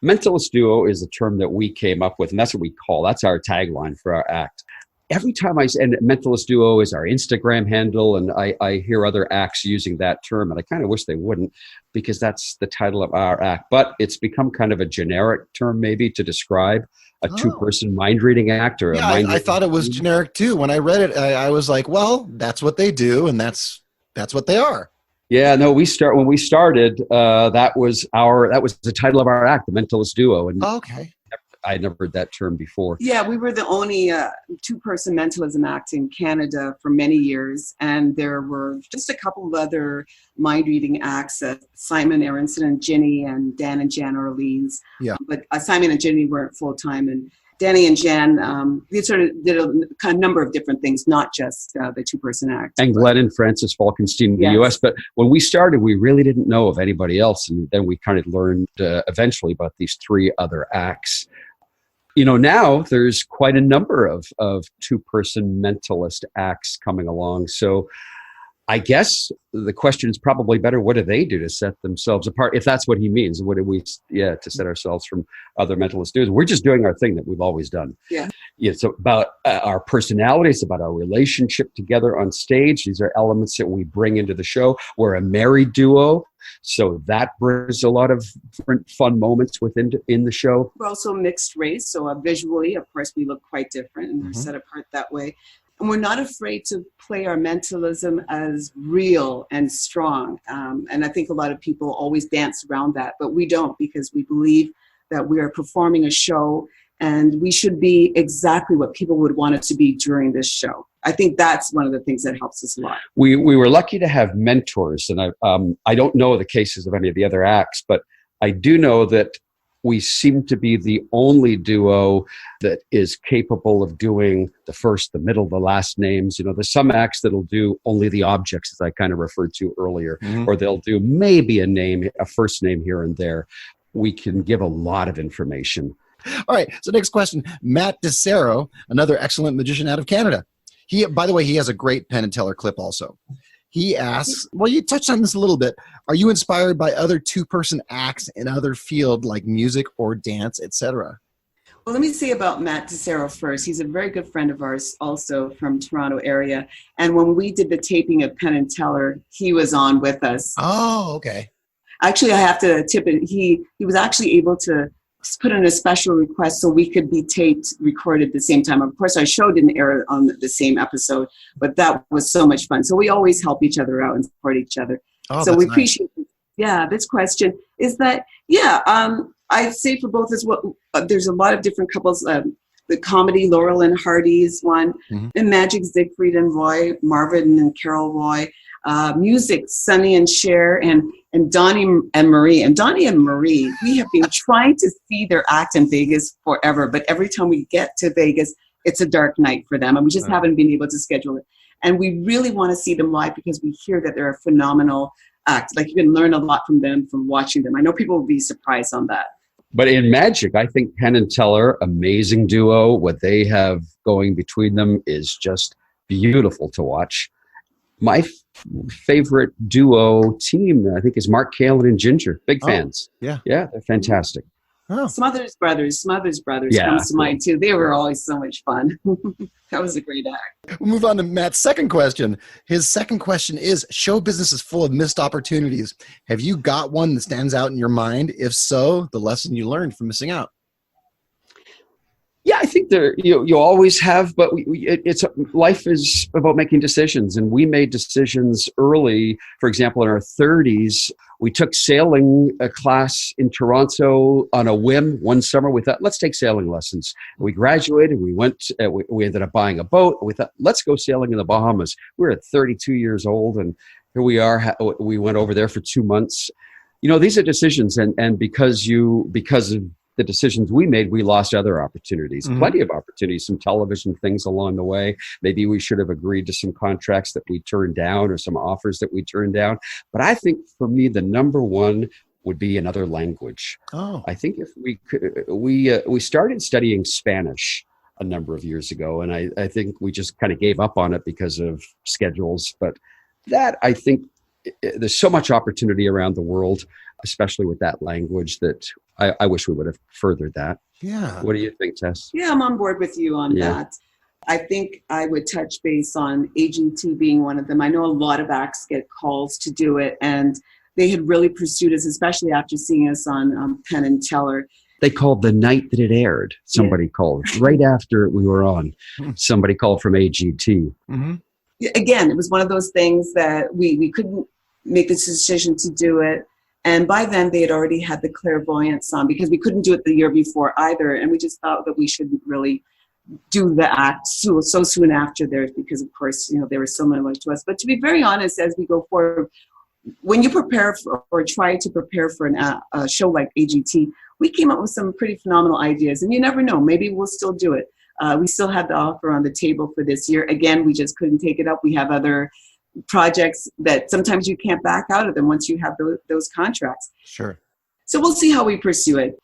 Mentalist duo is a term that we came up with, and that's what that's our tagline for our act. Every time and Mentalist duo is our Instagram handle, and I hear other acts using that term, and I kind of wish they wouldn't, because that's the title of our act. But it's become kind of a generic term maybe to describe a two-person mind-reading act. Or I thought it was generic too. When I read it, I was like, well, that's what they do, and that's what they are. Yeah, no, when we started, that was the title of our act, the Mentalist duo. And okay. I had never heard that term before. Yeah, we were the only two-person mentalism act in Canada for many years, and there were just a couple of other mind-reading acts, Simon Aronson and Ginny, and Dan and Jan Orleans. Yeah. But Simon and Ginny weren't full-time, and Danny and Jan, we sort of did a kind of number of different things, not just the two-person act. And Glenn and Francis Falkenstein in the U.S. But when we started, we really didn't know of anybody else, and then we kind of learned eventually about these three other acts. Now there's quite a number of two-person mentalist acts coming along. So I guess the question is probably better, what do they do to set themselves apart? If that's what he means, what do we, to set ourselves from other mentalist dudes? We're just doing our thing that we've always done. Yeah. It's about our personalities, about our relationship together on stage. These are elements that we bring into the show. We're a married duo, so that brings a lot of different fun moments in the show. We're also mixed race, so visually, of course, we look quite different, and we're set apart that way. And we're not afraid to play our mentalism as real and strong. And I think a lot of people always dance around that, but we don't, because we believe that we are performing a show and we should be exactly what people would want it to be during this show. I think that's one of the things that helps us a lot. We were lucky to have mentors, and I don't know the cases of any of the other acts, but I do know that we seem to be the only duo that is capable of doing the first, the middle, the last names. There's some acts that'll do only the objects, as I kind of referred to earlier, or they'll do maybe a first name here and there. We can give a lot of information. All right. So next question, Matt DeCero, another excellent magician out of Canada. By the way, he has a great Penn and Teller clip also. He asks, well, you touched on this a little bit. Are you inspired by other two-person acts in other field like music or dance, etc.? Well, let me say about Matt DeCero first. He's a very good friend of ours also from Toronto area. And when we did the taping of Penn and Teller, he was on with us. Oh, okay. Actually, I have to tip it. He was actually able to put in a special request so we could be recorded at the same time. Of course, our show didn't air on the same episode, but that was so much fun. So we always help each other out and support each other. Oh, so we nice. appreciate it. Yeah, this question is that, I'd say for both as well, there's a lot of different couples. The comedy, Laurel and Hardy's one, and Magic, Siegfried and Roy, Marvin and Carol Roy. Music, Sonny and Cher, and Donnie and Marie. And Donnie and Marie, we have been trying to see their act in Vegas forever, but every time we get to Vegas, it's a dark night for them, and we just haven't been able to schedule it. And we really want to see them live because we hear that they're a phenomenal act. Like, you can learn a lot from them from watching them. I know people will be surprised on that. But in magic, I think Penn and Teller, amazing duo. What they have going between them is just beautiful to watch. My favorite duo team, I think, is Mark Kalin and Ginger. Big fans. Yeah, they're fantastic. Oh. Smothers Brothers comes to mind too. They were always so much fun. That was a great act. We'll move on to Matt's second question. His second question is, show business is full of missed opportunities. Have you got one that stands out in your mind? If so, the lesson you learned from missing out. Yeah, I think you always have, but life is about making decisions, and we made decisions early. For example, in our 30s, we took sailing a class in Toronto on a whim. One summer, we thought, let's take sailing lessons. We graduated. We went. We ended up buying a boat. We thought, let's go sailing in the Bahamas. We were at 32 years old, and here we are. We went over there for 2 months. These are decisions, and because of the decisions we made, we lost other opportunities, plenty of opportunities, some television things along the way. Maybe we should have agreed to some contracts that we turned down or some offers that we turned down. But I think for me, the number one would be another language. Oh, I think if we could, we started studying Spanish a number of years ago, and I think we just kind of gave up on it because of schedules. But that, I think, there's so much opportunity around the world, especially with that language, that I wish we would have furthered that. Yeah. What do you think, Tess? Yeah, I'm on board with you on that. I think I would touch base on AGT being one of them. I know a lot of acts get calls to do it, and they had really pursued us, especially after seeing us on Penn and Teller. They called the night that it aired. Somebody called right after we were on. Somebody called from AGT. Mm-hmm. Again, it was one of those things that we couldn't make this decision to do it. And by then they had already had the clairvoyance on, because we couldn't do it the year before either. And we just thought that we shouldn't really do the act so soon after theirs, because of course, they were so similar to us. But to be very honest, as we go forward, when you prepare for, or try to prepare for a show like AGT, we came up with some pretty phenomenal ideas, and you never know, maybe we'll still do it. We still have the offer on the table for this year. Again, we just couldn't take it up. We have other projects that sometimes you can't back out of them once you have those contracts. Sure. So we'll see how we pursue it.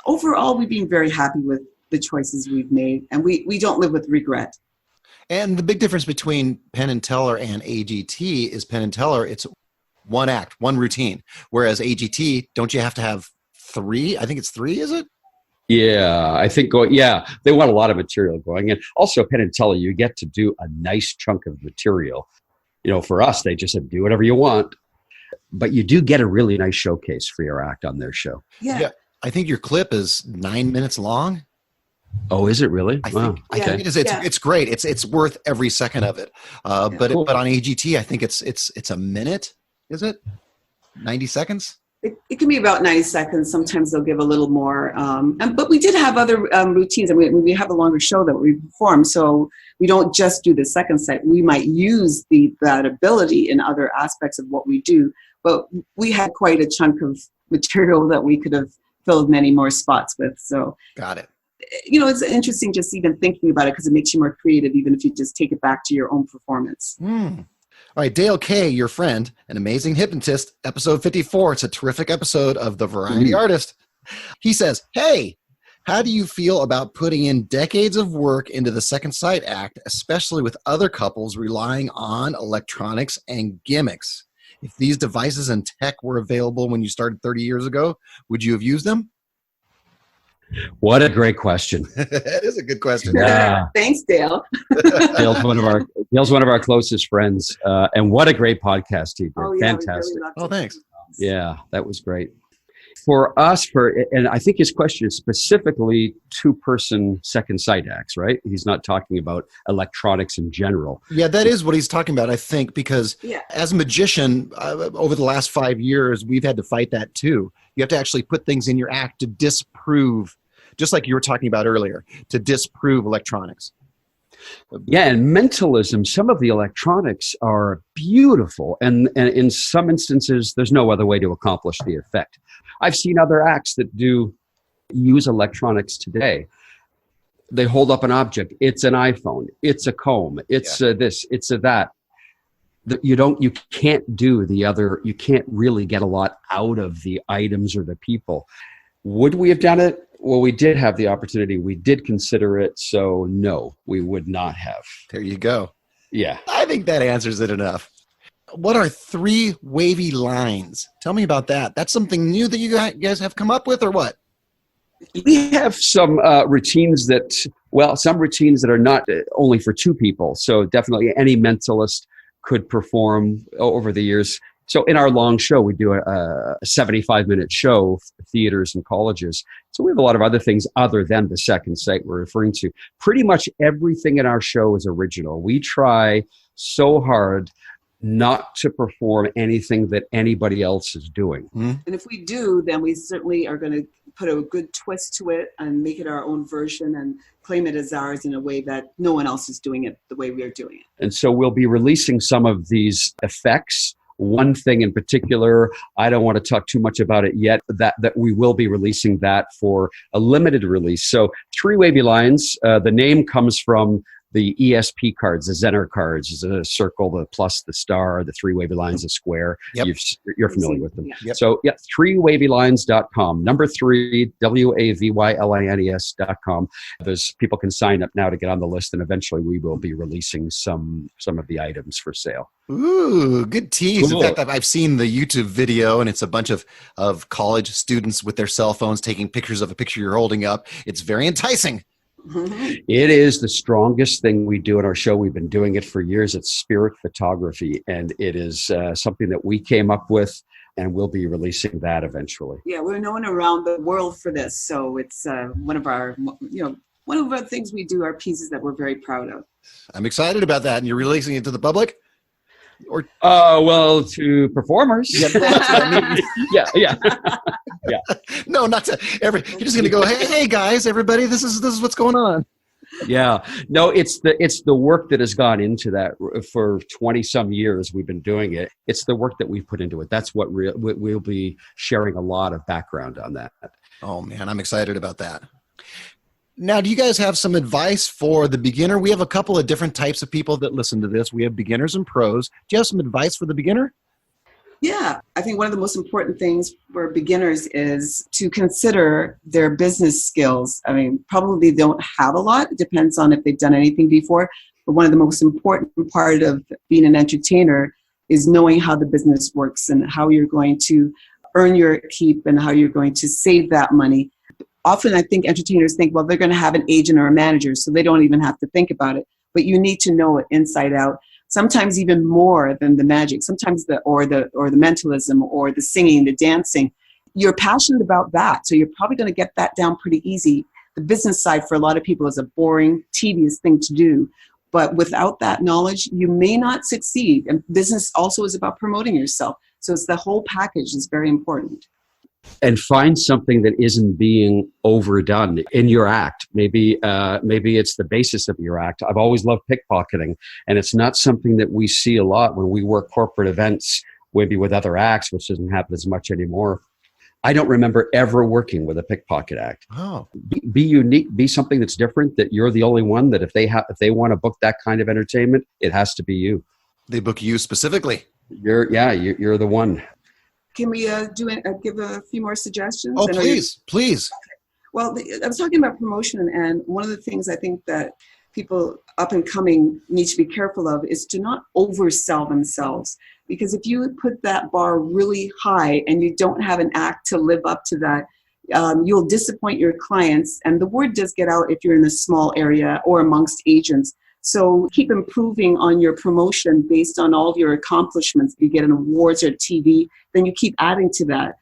Overall, we've been very happy with the choices we've made, and we don't live with regret. And the big difference between Penn and Teller and AGT is Penn and Teller, it's one act, one routine. Whereas AGT, don't you have to have 3? I think it's 3, is it? Yeah, I think they want a lot of material going in. Also, Penn and Teller, you get to do a nice chunk of material. For us, they just said, do whatever you want. But you do get a really nice showcase for your act on their show. Yeah. I think your clip is 9 minutes long. Oh, is it really? I think it is. It's great. It's worth every second of it. But on AGT, I think it's a minute. Is it 90 seconds? It can be about 90 seconds. Sometimes they'll give a little more. But we did have other routines. We have a longer show that we perform. So we don't just do the second set. We might use that ability in other aspects of what we do. But we had quite a chunk of material that we could have filled many more spots with. So got it. It's interesting just even thinking about it, because it makes you more creative, even if you just take it back to your own performance. All right, Dale K., your friend, an amazing hypnotist, episode 54. It's a terrific episode of The Variety Artist. He says, hey, how do you feel about putting in decades of work into the Second Sight Act, especially with other couples relying on electronics and gimmicks? If these devices and tech were available when you started 30 years ago, would you have used them? What a great question. That is a good question. Yeah. Thanks, Dale. Dale's one of our closest friends. And what a great podcast he did. Fantastic. Really thanks. Yeah, that was great. For us, and I think his question is specifically 2-person Second Sight acts, right? He's not talking about electronics in general. Yeah, that is what he's talking about, I think, because as a magician, over the last 5 years, we've had to fight that too. You have to actually put things in your act to disprove, just like you were talking about earlier, to disprove electronics. Yeah, and mentalism, some of the electronics are beautiful, and in some instances, there's no other way to accomplish the effect. I've seen other acts that use electronics today. They hold up an object. It's an iPhone. It's a comb. It's this. It's a that. You can't do the other. You can't really get a lot out of the items or the people. Would we have done it? Well, we did have the opportunity. We did consider it. So no, we would not have. There you go. Yeah. I think that answers it enough. What are 3 wavy lines? Tell me about that. That's something new that you guys have come up with, or what? We have some routines some routines that are not only for 2 people. So definitely any mentalist could perform over the years. So in our long show, we do a 75-minute show for theaters and colleges. So we have a lot of other things other than the second site we're referring to. Pretty much everything in our show is original. We try so hard not to perform anything that anybody else is doing. And if we do, then we certainly are going to put a good twist to it and make it our own version and claim it as ours in a way that no one else is doing it the way we are doing it. And so we'll be releasing some of these effects. One thing in particular, I don't want to talk too much about it yet, that we will be releasing that for a limited release. So 3 wavy lines, the name comes from the ESP cards, the Zener cards, is a circle, the plus, the star, the 3 wavy lines, the square. Yep. You're familiar with them. Yeah. Yep. So 3wavylines.com, number 3, WAVYLINES.com. There's people can sign up now to get on the list, and eventually we will be releasing some of the items for sale. Ooh, good tease. Cool. In fact, I've seen the YouTube video, and it's a bunch of college students with their cell phones taking pictures of a picture you're holding up. It's very enticing. It is the strongest thing we do in our show. We've been doing it for years. It's spirit photography, and it is something that we came up with, and we'll be releasing that eventually. Yeah, we're known around the world for this, so it's one of our things we do, our pieces that we're very proud of. I'm excited about that. And you're releasing it to the public? Or Well, to performers. yeah, that's what I mean. yeah. No, not to every. You're just gonna go, hey guys, everybody, this is what's going on. Yeah. No, it's the work that has gone into that for 20 some years. We've been doing it. It's the work that we've put into it. That's what we'll be sharing a lot of background on that. Oh man, I'm excited about that. Now, do you guys have some advice for the beginner? We have a couple of different types of people that listen to this. We have beginners and pros. Do you have some advice for the beginner? Yeah, I think one of the most important things for beginners is to consider their business skills. I mean, probably they don't have a lot. It depends on if they've done anything before. But one of the most important part of being an entertainer is knowing how the business works and how you're going to earn your keep and how you're going to save that money. Often I think entertainers think, well, they're going to have an agent or a manager, so they don't even have to think about it. But you need to know it inside out. Sometimes even more than the magic. Sometimes the mentalism or the singing, the dancing. You're passionate about that, so you're probably going to get that down pretty easy. The business side for a lot of people is a boring, tedious thing to do. But without that knowledge, you may not succeed. And business also is about promoting yourself. So it's the whole package is very important. And find something that isn't being overdone in your act. Maybe it's the basis of your act. I've always loved pickpocketing, and it's not something that we see a lot when we work corporate events, maybe with other acts, which doesn't happen as much anymore. I don't remember ever working with a pickpocket act. Oh, Be unique, be something that's different, that you're the only one, that if they want to book that kind of entertainment, it has to be you. they book you specifically. You're the one. Can we give a few more suggestions? Oh, please. Well, I was talking about promotion, and one of the things I think that people up and coming need to be careful of is to not oversell themselves. Because if you put that bar really high and you don't have an act to live up to that, you'll disappoint your clients. And the word does get out if you're in a small area or amongst agents. So keep improving on your promotion based on all of your accomplishments. If you get an awards or TV, then you keep adding to that.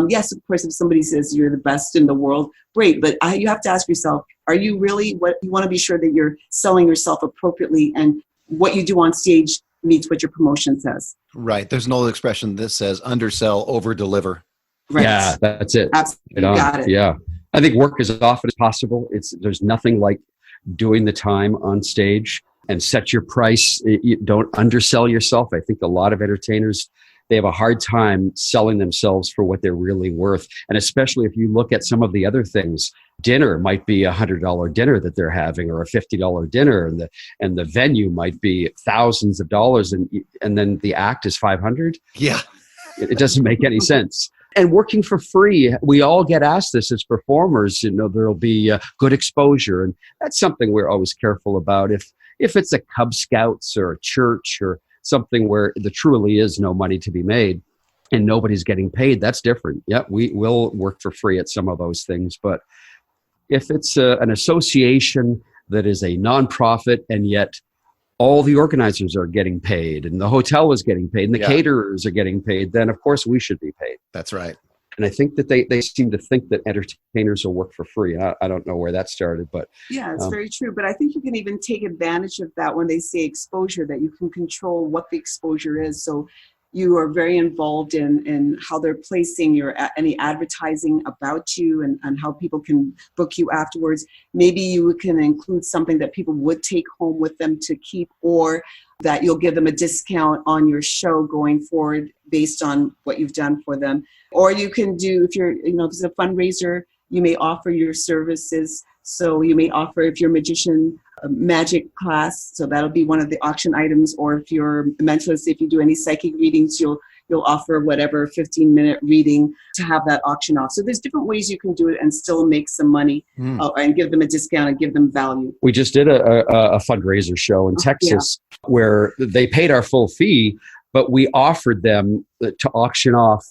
Yes, of course, if somebody says you're the best in the world, great. But you have to ask yourself, are you really what you want to be sure that you're selling yourself appropriately and what you do on stage meets what your promotion says? Right. There's an old expression that says undersell, over deliver. Right. Yeah, that's it. Absolutely. You got it. Yeah. I think work as often as possible. There's nothing like doing the time on stage, and set your price. You don't undersell yourself. I think a lot of entertainers, they have a hard time selling themselves for what they're really worth. And especially if you look at some of the other things, dinner might be $100 dinner that they're having, or a $50 dinner, and the venue might be thousands of dollars, and then the act is $500. Yeah. It doesn't make any sense. And working for free, we all get asked this as performers. There'll be good exposure, and that's something we're always careful about. If it's a Cub Scouts or a church or something where there truly is no money to be made and nobody's getting paid, that's different. Yeah, we will work for free at some of those things. But if it's an association that is a nonprofit and yet all the organizers are getting paid and the hotel is getting paid and the caterers are getting paid, then of course we should be paid. That's right. And I think that they seem to think that entertainers will work for free. I don't know where that started, but yeah, it's very true. But I think you can even take advantage of that when they say exposure, that you can control what the exposure is. So you are very involved in how they're placing any advertising about you and how people can book you afterwards. Maybe you can include something that people would take home with them to keep, or that you'll give them a discount on your show going forward based on what you've done for them. Or you can do, if it's a fundraiser, you may offer your services. So you may offer, if you're a magician, a magic class, so that'll be one of the auction items. Or if you're a mentalist, if you do any psychic readings, you'll offer whatever 15-minute reading to have that auction off. So there's different ways you can do it and still make some money and give them a discount and give them value. We just did a fundraiser show in Texas where they paid our full fee, but we offered them to auction off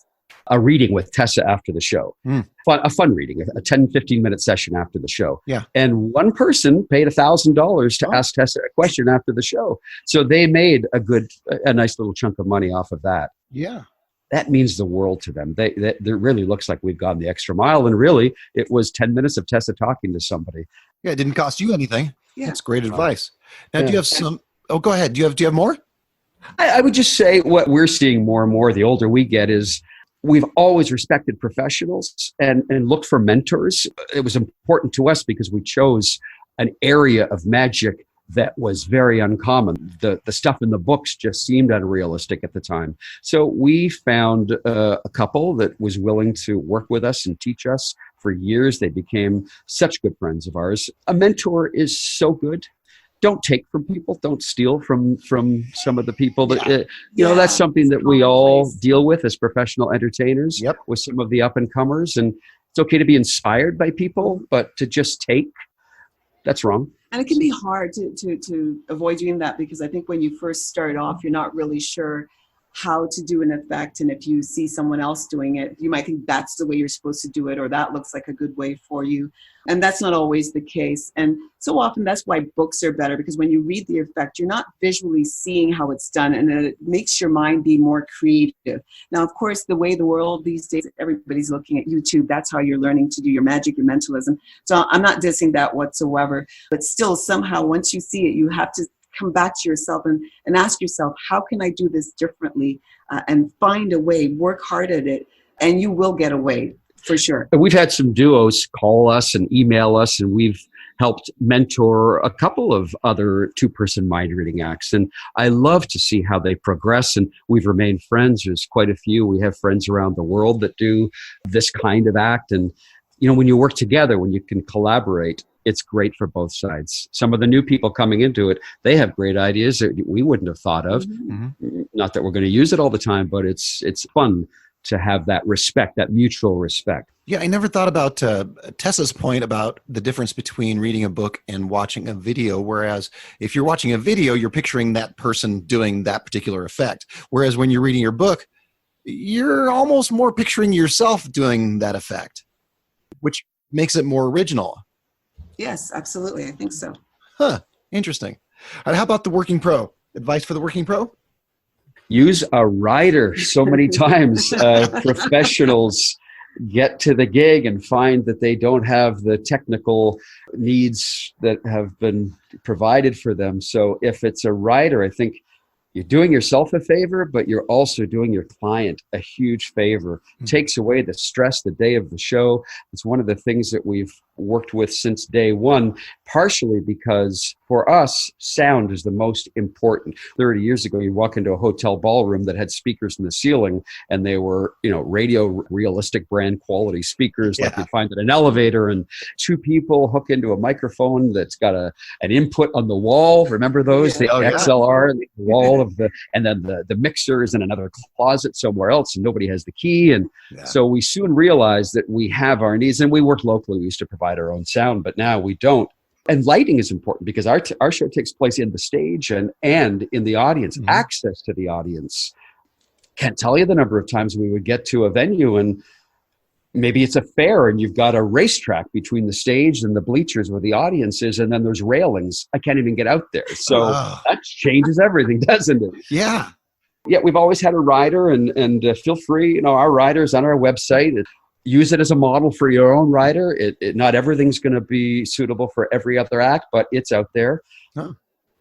a reading with Tessa after the show. A fun reading, a 10, 15-minute session after the show. Yeah. And one person paid $1,000 to ask Tessa a question after the show. So they made a nice little chunk of money off of that. Yeah. That means the world to them. It really looks like we've gone the extra mile. And really, it was 10 minutes of Tessa talking to somebody. Yeah, it didn't cost you anything. Yeah. That's great advice. Now, do you have some... Oh, go ahead. Do you have more? I would just say what we're seeing more and more the older we get is we've always respected professionals and looked for mentors. It was important to us because we chose an area of magic that was very uncommon. The stuff in the books just seemed unrealistic at the time. So we found a couple that was willing to work with us and teach us for years. They became such good friends of ours. A mentor is so good. Don't take from people. Don't steal from some of the people that, that's something that we all deal with as professional entertainers with some of the up and comers. And it's okay to be inspired by people, but to just take, that's wrong. And it can be hard to avoid doing that, because I think when you first start off, you're not really sure how to do an effect. And if you see someone else doing it, you might think that's the way you're supposed to do it, or that looks like a good way for you. And that's not always the case. And so often that's why books are better, because when you read the effect, you're not visually seeing how it's done, and it makes your mind be more creative. Now, of course, the way the world these days, everybody's looking at YouTube. That's how you're learning to do your magic, your mentalism. So I'm not dissing that whatsoever, but still somehow once you see it, you have to come back to yourself and ask yourself, how can I do this differently? And find a way, work hard at it, and you will get a way, for sure. We've had some duos call us and email us, and we've helped mentor a couple of other two-person mind reading acts. And I love to see how they progress, and we've remained friends. There's quite a few. We have friends around the world that do this kind of act. And, when you work together, when you can collaborate, it's great for both sides. Some of the new people coming into it, they have great ideas that we wouldn't have thought of. Mm-hmm. Not that we're going to use it all the time, but it's fun to have that respect, that mutual respect. Yeah, I never thought about Tessa's point about the difference between reading a book and watching a video, whereas if you're watching a video, you're picturing that person doing that particular effect. Whereas when you're reading your book, you're almost more picturing yourself doing that effect, which makes it more original. Yes, absolutely. I think so. Huh. Interesting. All right, how about the working pro? Advice for the working pro? Use a rider. So many times professionals get to the gig and find that they don't have the technical needs that have been provided for them. So if it's a rider, I think you're doing yourself a favor, but you're also doing your client a huge favor. It takes away the stress the day of the show. It's one of the things that we've worked with since day one, partially because for us, sound is the most important. 30 years ago, you walk into a hotel ballroom that had speakers in the ceiling, and they were, radio realistic brand quality speakers like you'd find at an elevator, and two people hook into a microphone that's got an input on the wall. Remember those? The XLR, the wall of and then the mixer is in another closet somewhere else, and nobody has the key. And so we soon realized that we have our needs, and we work locally. We used to provide our own sound, but now we don't. And lighting is important because our show takes place in the stage and in the audience, access to the audience. Can't tell you the number of times we would get to a venue and Maybe it's a fair and you've got a racetrack between the stage and the bleachers where the audience is, and then there's railings. I can't even get out there. So that changes everything, doesn't it? Yeah. Yeah, we've always had a rider, and feel free, our rider's on our website. Use it as a model for your own rider. Not everything's going to be suitable for every other act, but it's out there. Huh.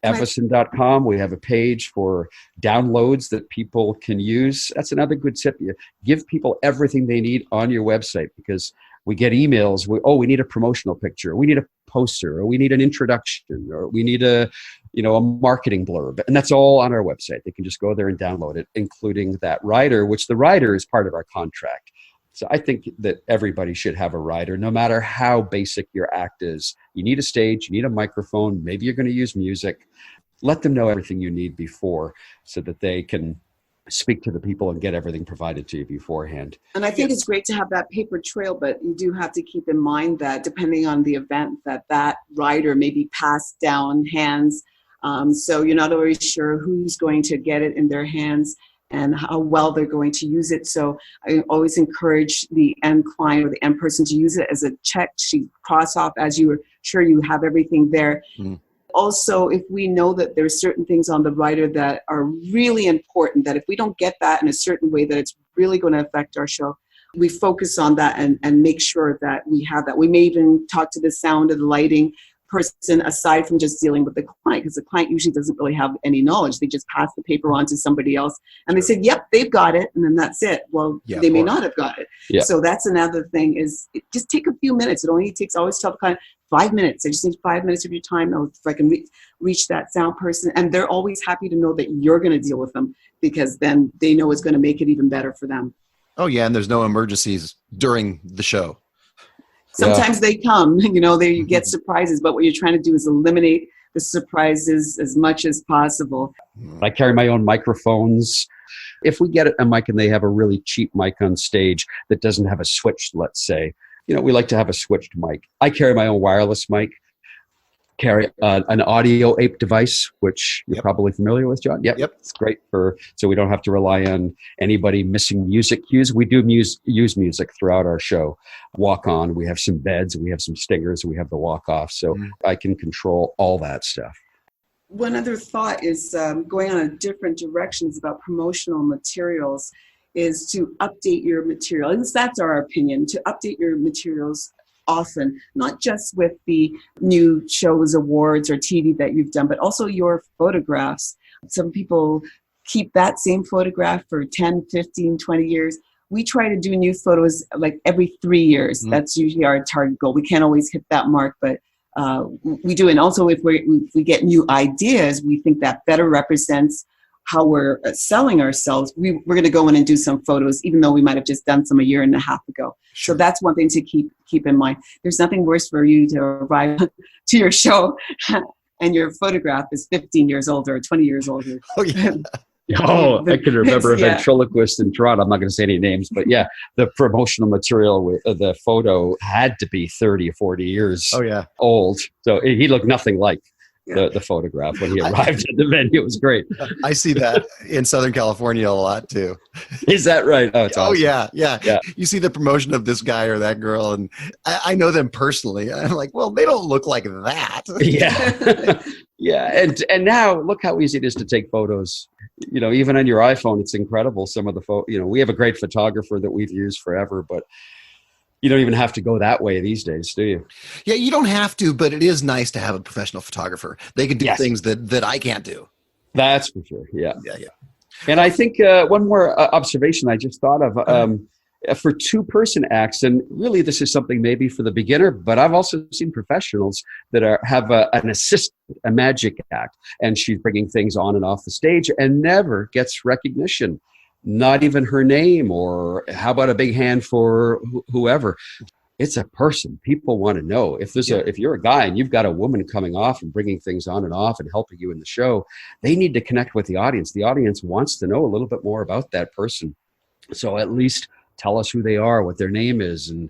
Evasons.com. We have a page for downloads that people can use. That's another good tip. You give people everything they need on your website, because we get emails. We need a promotional picture. We need a poster, or we need an introduction, or we need a marketing blurb. And that's all on our website. They can just go there and download it, including that rider, which the rider is part of our contract. So I think that everybody should have a rider, no matter how basic your act is. You need a stage, you need a microphone, maybe you're going to use music. Let them know everything you need before, so that they can speak to the people and get everything provided to you beforehand. And I think it's great to have that paper trail, but you do have to keep in mind that depending on the event, that rider may be passed down hands. So you're not always sure who's going to get it in their hands and how well they're going to use it. So I always encourage the end client or the end person to use it as a check sheet, cross off as you are sure you have everything there. Mm. Also, if we know that there's certain things on the rider that are really important, that if we don't get that in a certain way, that it's really going to affect our show, we focus on that and make sure that we have that. We may even talk to the sound and the lighting person aside from just dealing with the client, because the client usually doesn't really have any knowledge. They just pass the paper on to somebody else and they said, yep, they've got it. And then that's it. Well, they may not have got it. Yeah. So that's another thing, is just take a few minutes. It only takes, always tell the client, 5 minutes. I just need 5 minutes of your time. If I can reach that sound person. And they're always happy to know that you're going to deal with them, because then they know it's going to make it even better for them. Oh yeah. And there's no emergencies during the show. Sometimes they come, you get surprises, but what you're trying to do is eliminate the surprises as much as possible. I carry my own microphones. If we get a mic and they have a really cheap mic on stage that doesn't have a switch, let's say, we like to have a switched mic. I carry my own wireless mic, carry an audio ape device, which you're probably familiar with, John. Yep. It's great so we don't have to rely on anybody missing music cues. We do use music throughout our show. Walk on, we have some beds, we have some stingers, we have the walk off. So I can control all that stuff. One other thought is going on a different directions about promotional materials is to update your material. And that's our opinion, to update your materials often, not just with the new shows, awards, or TV that you've done, but also your photographs. Some people keep that same photograph for 10, 15, 20 years. We try to do new photos like every 3 years. That's usually our target goal. We can't always hit that mark, but we do. And also if we get new ideas, we think that better represents how we're selling ourselves. We're going to go in and do some photos, even though we might have just done some a year and a half ago. Sure. So that's one thing to keep in mind. There's nothing worse for you to arrive to your show and your photograph is 15 years older or 20 years older. Oh, yeah. I can remember a ventriloquist in Toronto. I'm not going to say any names, but the promotional material, the photo had to be 30 or 40 years old. So he looked nothing like the photograph when he arrived at the venue. It was great. I see that in Southern California a lot too. Is that right? Oh, it's awesome. Yeah. You see the promotion of this guy or that girl, and I know them personally. I'm like, well, they don't look like that. Yeah. And now look how easy it is to take photos. Even on your iPhone, it's incredible. Some of the we have a great photographer that we've used forever, but you don't even have to go that way these days, do you? Yeah, you don't have to, but it is nice to have a professional photographer. They can do things that I can't do. That's for sure. Yeah. And I think one more observation I just thought of for two-person acts, and really this is something maybe for the beginner, but I've also seen professionals that have an assistant, a magic act, and she's bringing things on and off the stage and never gets recognition. Not even her name, or how about a big hand for whoever. It's a person. People want to know. If you're a guy and you've got a woman coming off and bringing things on and off and helping you in the show, they need to connect with the audience. The audience wants to know a little bit more about that person. So at least tell us who they are, what their name is, and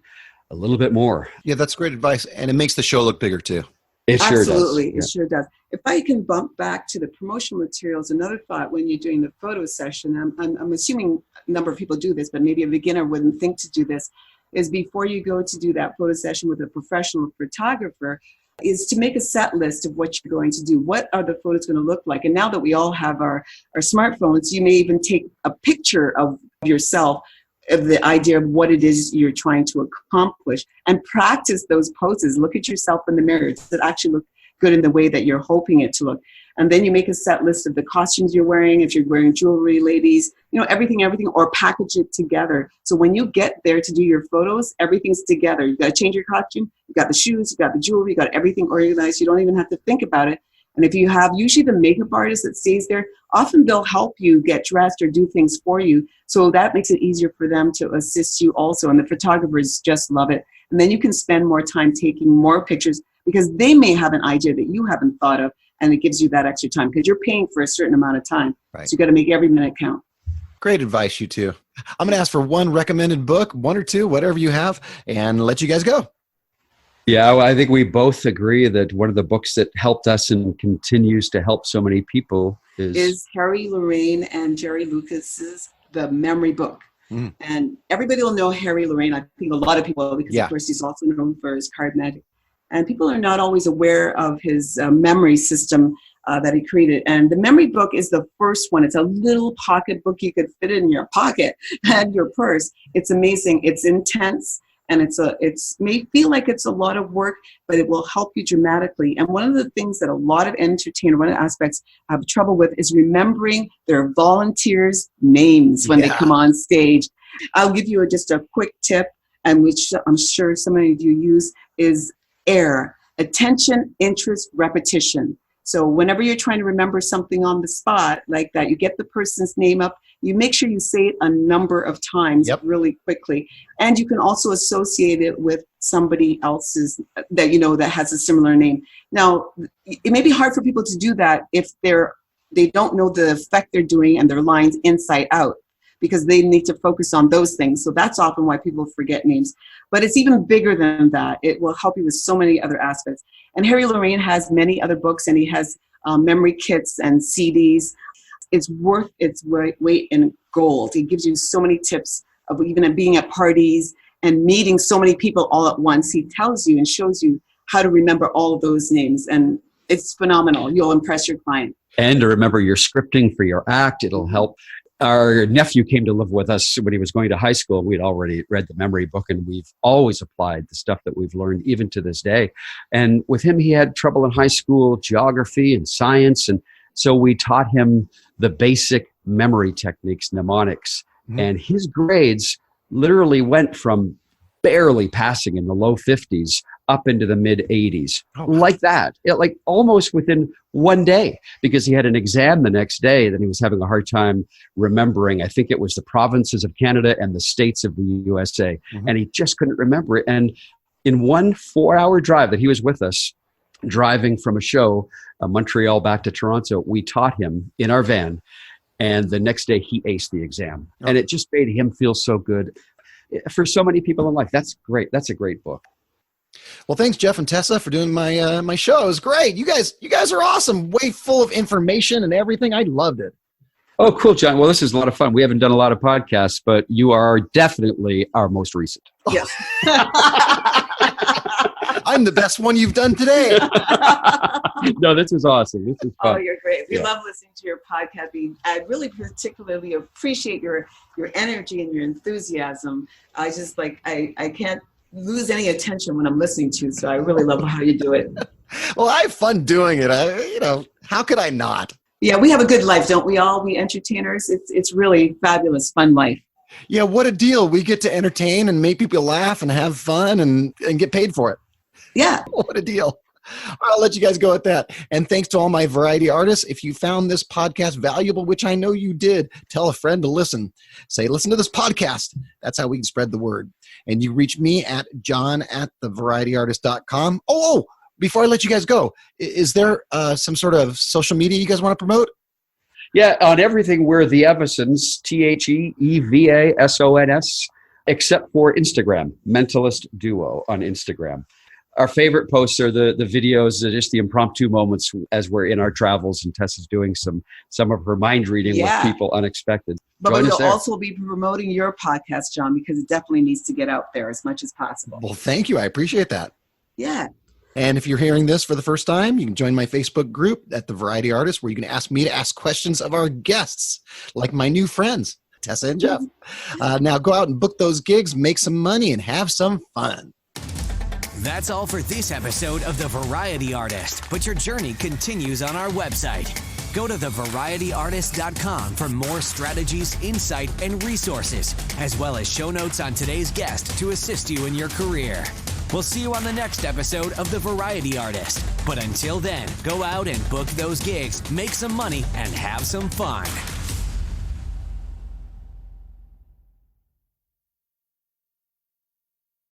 a little bit more. Yeah, that's great advice. And it makes the show look bigger too. It sure Absolutely, does. It sure does. If I can bump back to the promotional materials, another thought when you're doing the photo session, I'm assuming a number of people do this, but maybe a beginner wouldn't think to do this. is before you go to do that photo session with a professional photographer, is to make a set list of what you're going to do. What are the photos going to look like? And now that we all have our smartphones, you may even take a picture of yourself, of the idea of what it is you're trying to accomplish, and practice those poses. Look at yourself in the mirror. Does it actually look good in the way that you're hoping it to look? And then you make a set list of the costumes you're wearing. If you're wearing jewelry, ladies, everything, or package it together. So when you get there to do your photos, everything's together. You got to change your costume. You got the shoes, you got the jewelry, you got everything organized. You don't even have to think about it. And if you have usually the makeup artist that stays there, often they'll help you get dressed or do things for you. So that makes it easier for them to assist you also. And the photographers just love it. And then you can spend more time taking more pictures because they may have an idea that you haven't thought of. And it gives you that extra time because you're paying for a certain amount of time. Right. So you got to make every minute count. Great advice, you two. I'm going to ask for one recommended book, one or two, whatever you have, and let you guys go. Yeah, well, I think we both agree that one of the books that helped us and continues to help so many people is Harry Lorraine and Jerry Lucas's The Memory Book. Mm. And everybody will know Harry Lorraine. I think a lot of people, because of course he's also known for his card magic. And people are not always aware of his memory system that he created. And the memory book is the first one. It's a little pocket book you could fit in your pocket and your purse. It's amazing. It's intense. And it may feel like it's a lot of work, but it will help you dramatically. And one of the things that a lot of entertainers, one of the aspects have trouble with is remembering their volunteers' names when they come on stage. I'll give you just a quick tip, and which I'm sure some of you use, is AIR, attention, interest, repetition. So whenever you're trying to remember something on the spot like that, you get the person's name up, you make sure you say it a number of times really quickly. And you can also associate it with somebody else's that that has a similar name. Now, it may be hard for people to do that if they don't know the effect they're doing and their lines inside out, because they need to focus on those things. So that's often why people forget names. But it's even bigger than that. It will help you with so many other aspects. And Harry Lorraine has many other books, and he has memory kits and CDs. It's worth its weight in gold. He gives you so many tips of even being at parties and meeting so many people all at once. He tells you and shows you how to remember all of those names. And it's phenomenal. You'll impress your client. And to remember your scripting for your act, it'll help. Our nephew came to live with us when he was going to high school. We'd already read the memory book, and we've always applied the stuff that we've learned even to this day. And with him, he had trouble in high school, geography and science. And so we taught him the basic memory techniques, mnemonics. Mm-hmm. And his grades literally went from barely passing in the low 50s up into the mid 80s, like that, like almost within one day, because he had an exam the next day that he was having a hard time remembering. I think it was the provinces of Canada and the states of the USA. Mm-hmm. And he just couldn't remember it. And in 1 4-hour drive that he was with us, driving from a show, Montreal back to Toronto, we taught him in our van. And the next day he aced the exam. And it just made him feel so good. For so many people in life, that's great. That's a great book. Well, thanks, Jeff and Tessa, for doing my show. It was great. You guys are awesome. Way full of information and everything. I loved it. Oh, cool, John. Well, this is a lot of fun. We haven't done a lot of podcasts, but you are definitely our most recent. Yes. I'm the best one you've done today. No, this is awesome. This is fun. Oh, you're great. We love listening to your podcast. I really particularly appreciate your energy and your enthusiasm. I just I can't lose any attention when I'm listening to you. So I really love how you do it. Well, I have fun doing it. How could I not? Yeah, we have a good life, don't we all? We entertainers. It's really fabulous, fun life. Yeah, what a deal. We get to entertain and make people laugh and have fun and get paid for it. Yeah. What a deal. I'll let you guys go with that. And thanks to all my variety artists. If you found this podcast valuable, which I know you did, tell a friend to listen. Say, listen to this podcast. That's how we can spread the word. And you reach me at john@thevarietyartist.com. Oh, before I let you guys go, is there some sort of social media you guys want to promote? Yeah, on everything, we're TheEvasons, TheEvasons, except for Instagram, Mentalist Duo on Instagram. Our favorite posts are the videos, just the impromptu moments as we're in our travels and Tessa's doing some of her mind reading with people unexpected. But we'll also be promoting your podcast, John, because it definitely needs to get out there as much as possible. Well, thank you. I appreciate that. Yeah. And if you're hearing this for the first time, you can join my Facebook group at The Variety Artist, where you can ask me to ask questions of our guests, like my new friends, Tessa and Jeff. Now go out and book those gigs, make some money, and have some fun. That's all for this episode of The Variety Artist, but your journey continues on our website. Go to thevarietyartist.com for more strategies, insight, and resources, as well as show notes on today's guest to assist you in your career. We'll see you on the next episode of The Variety Artist. But until then, go out and book those gigs, make some money, and have some fun.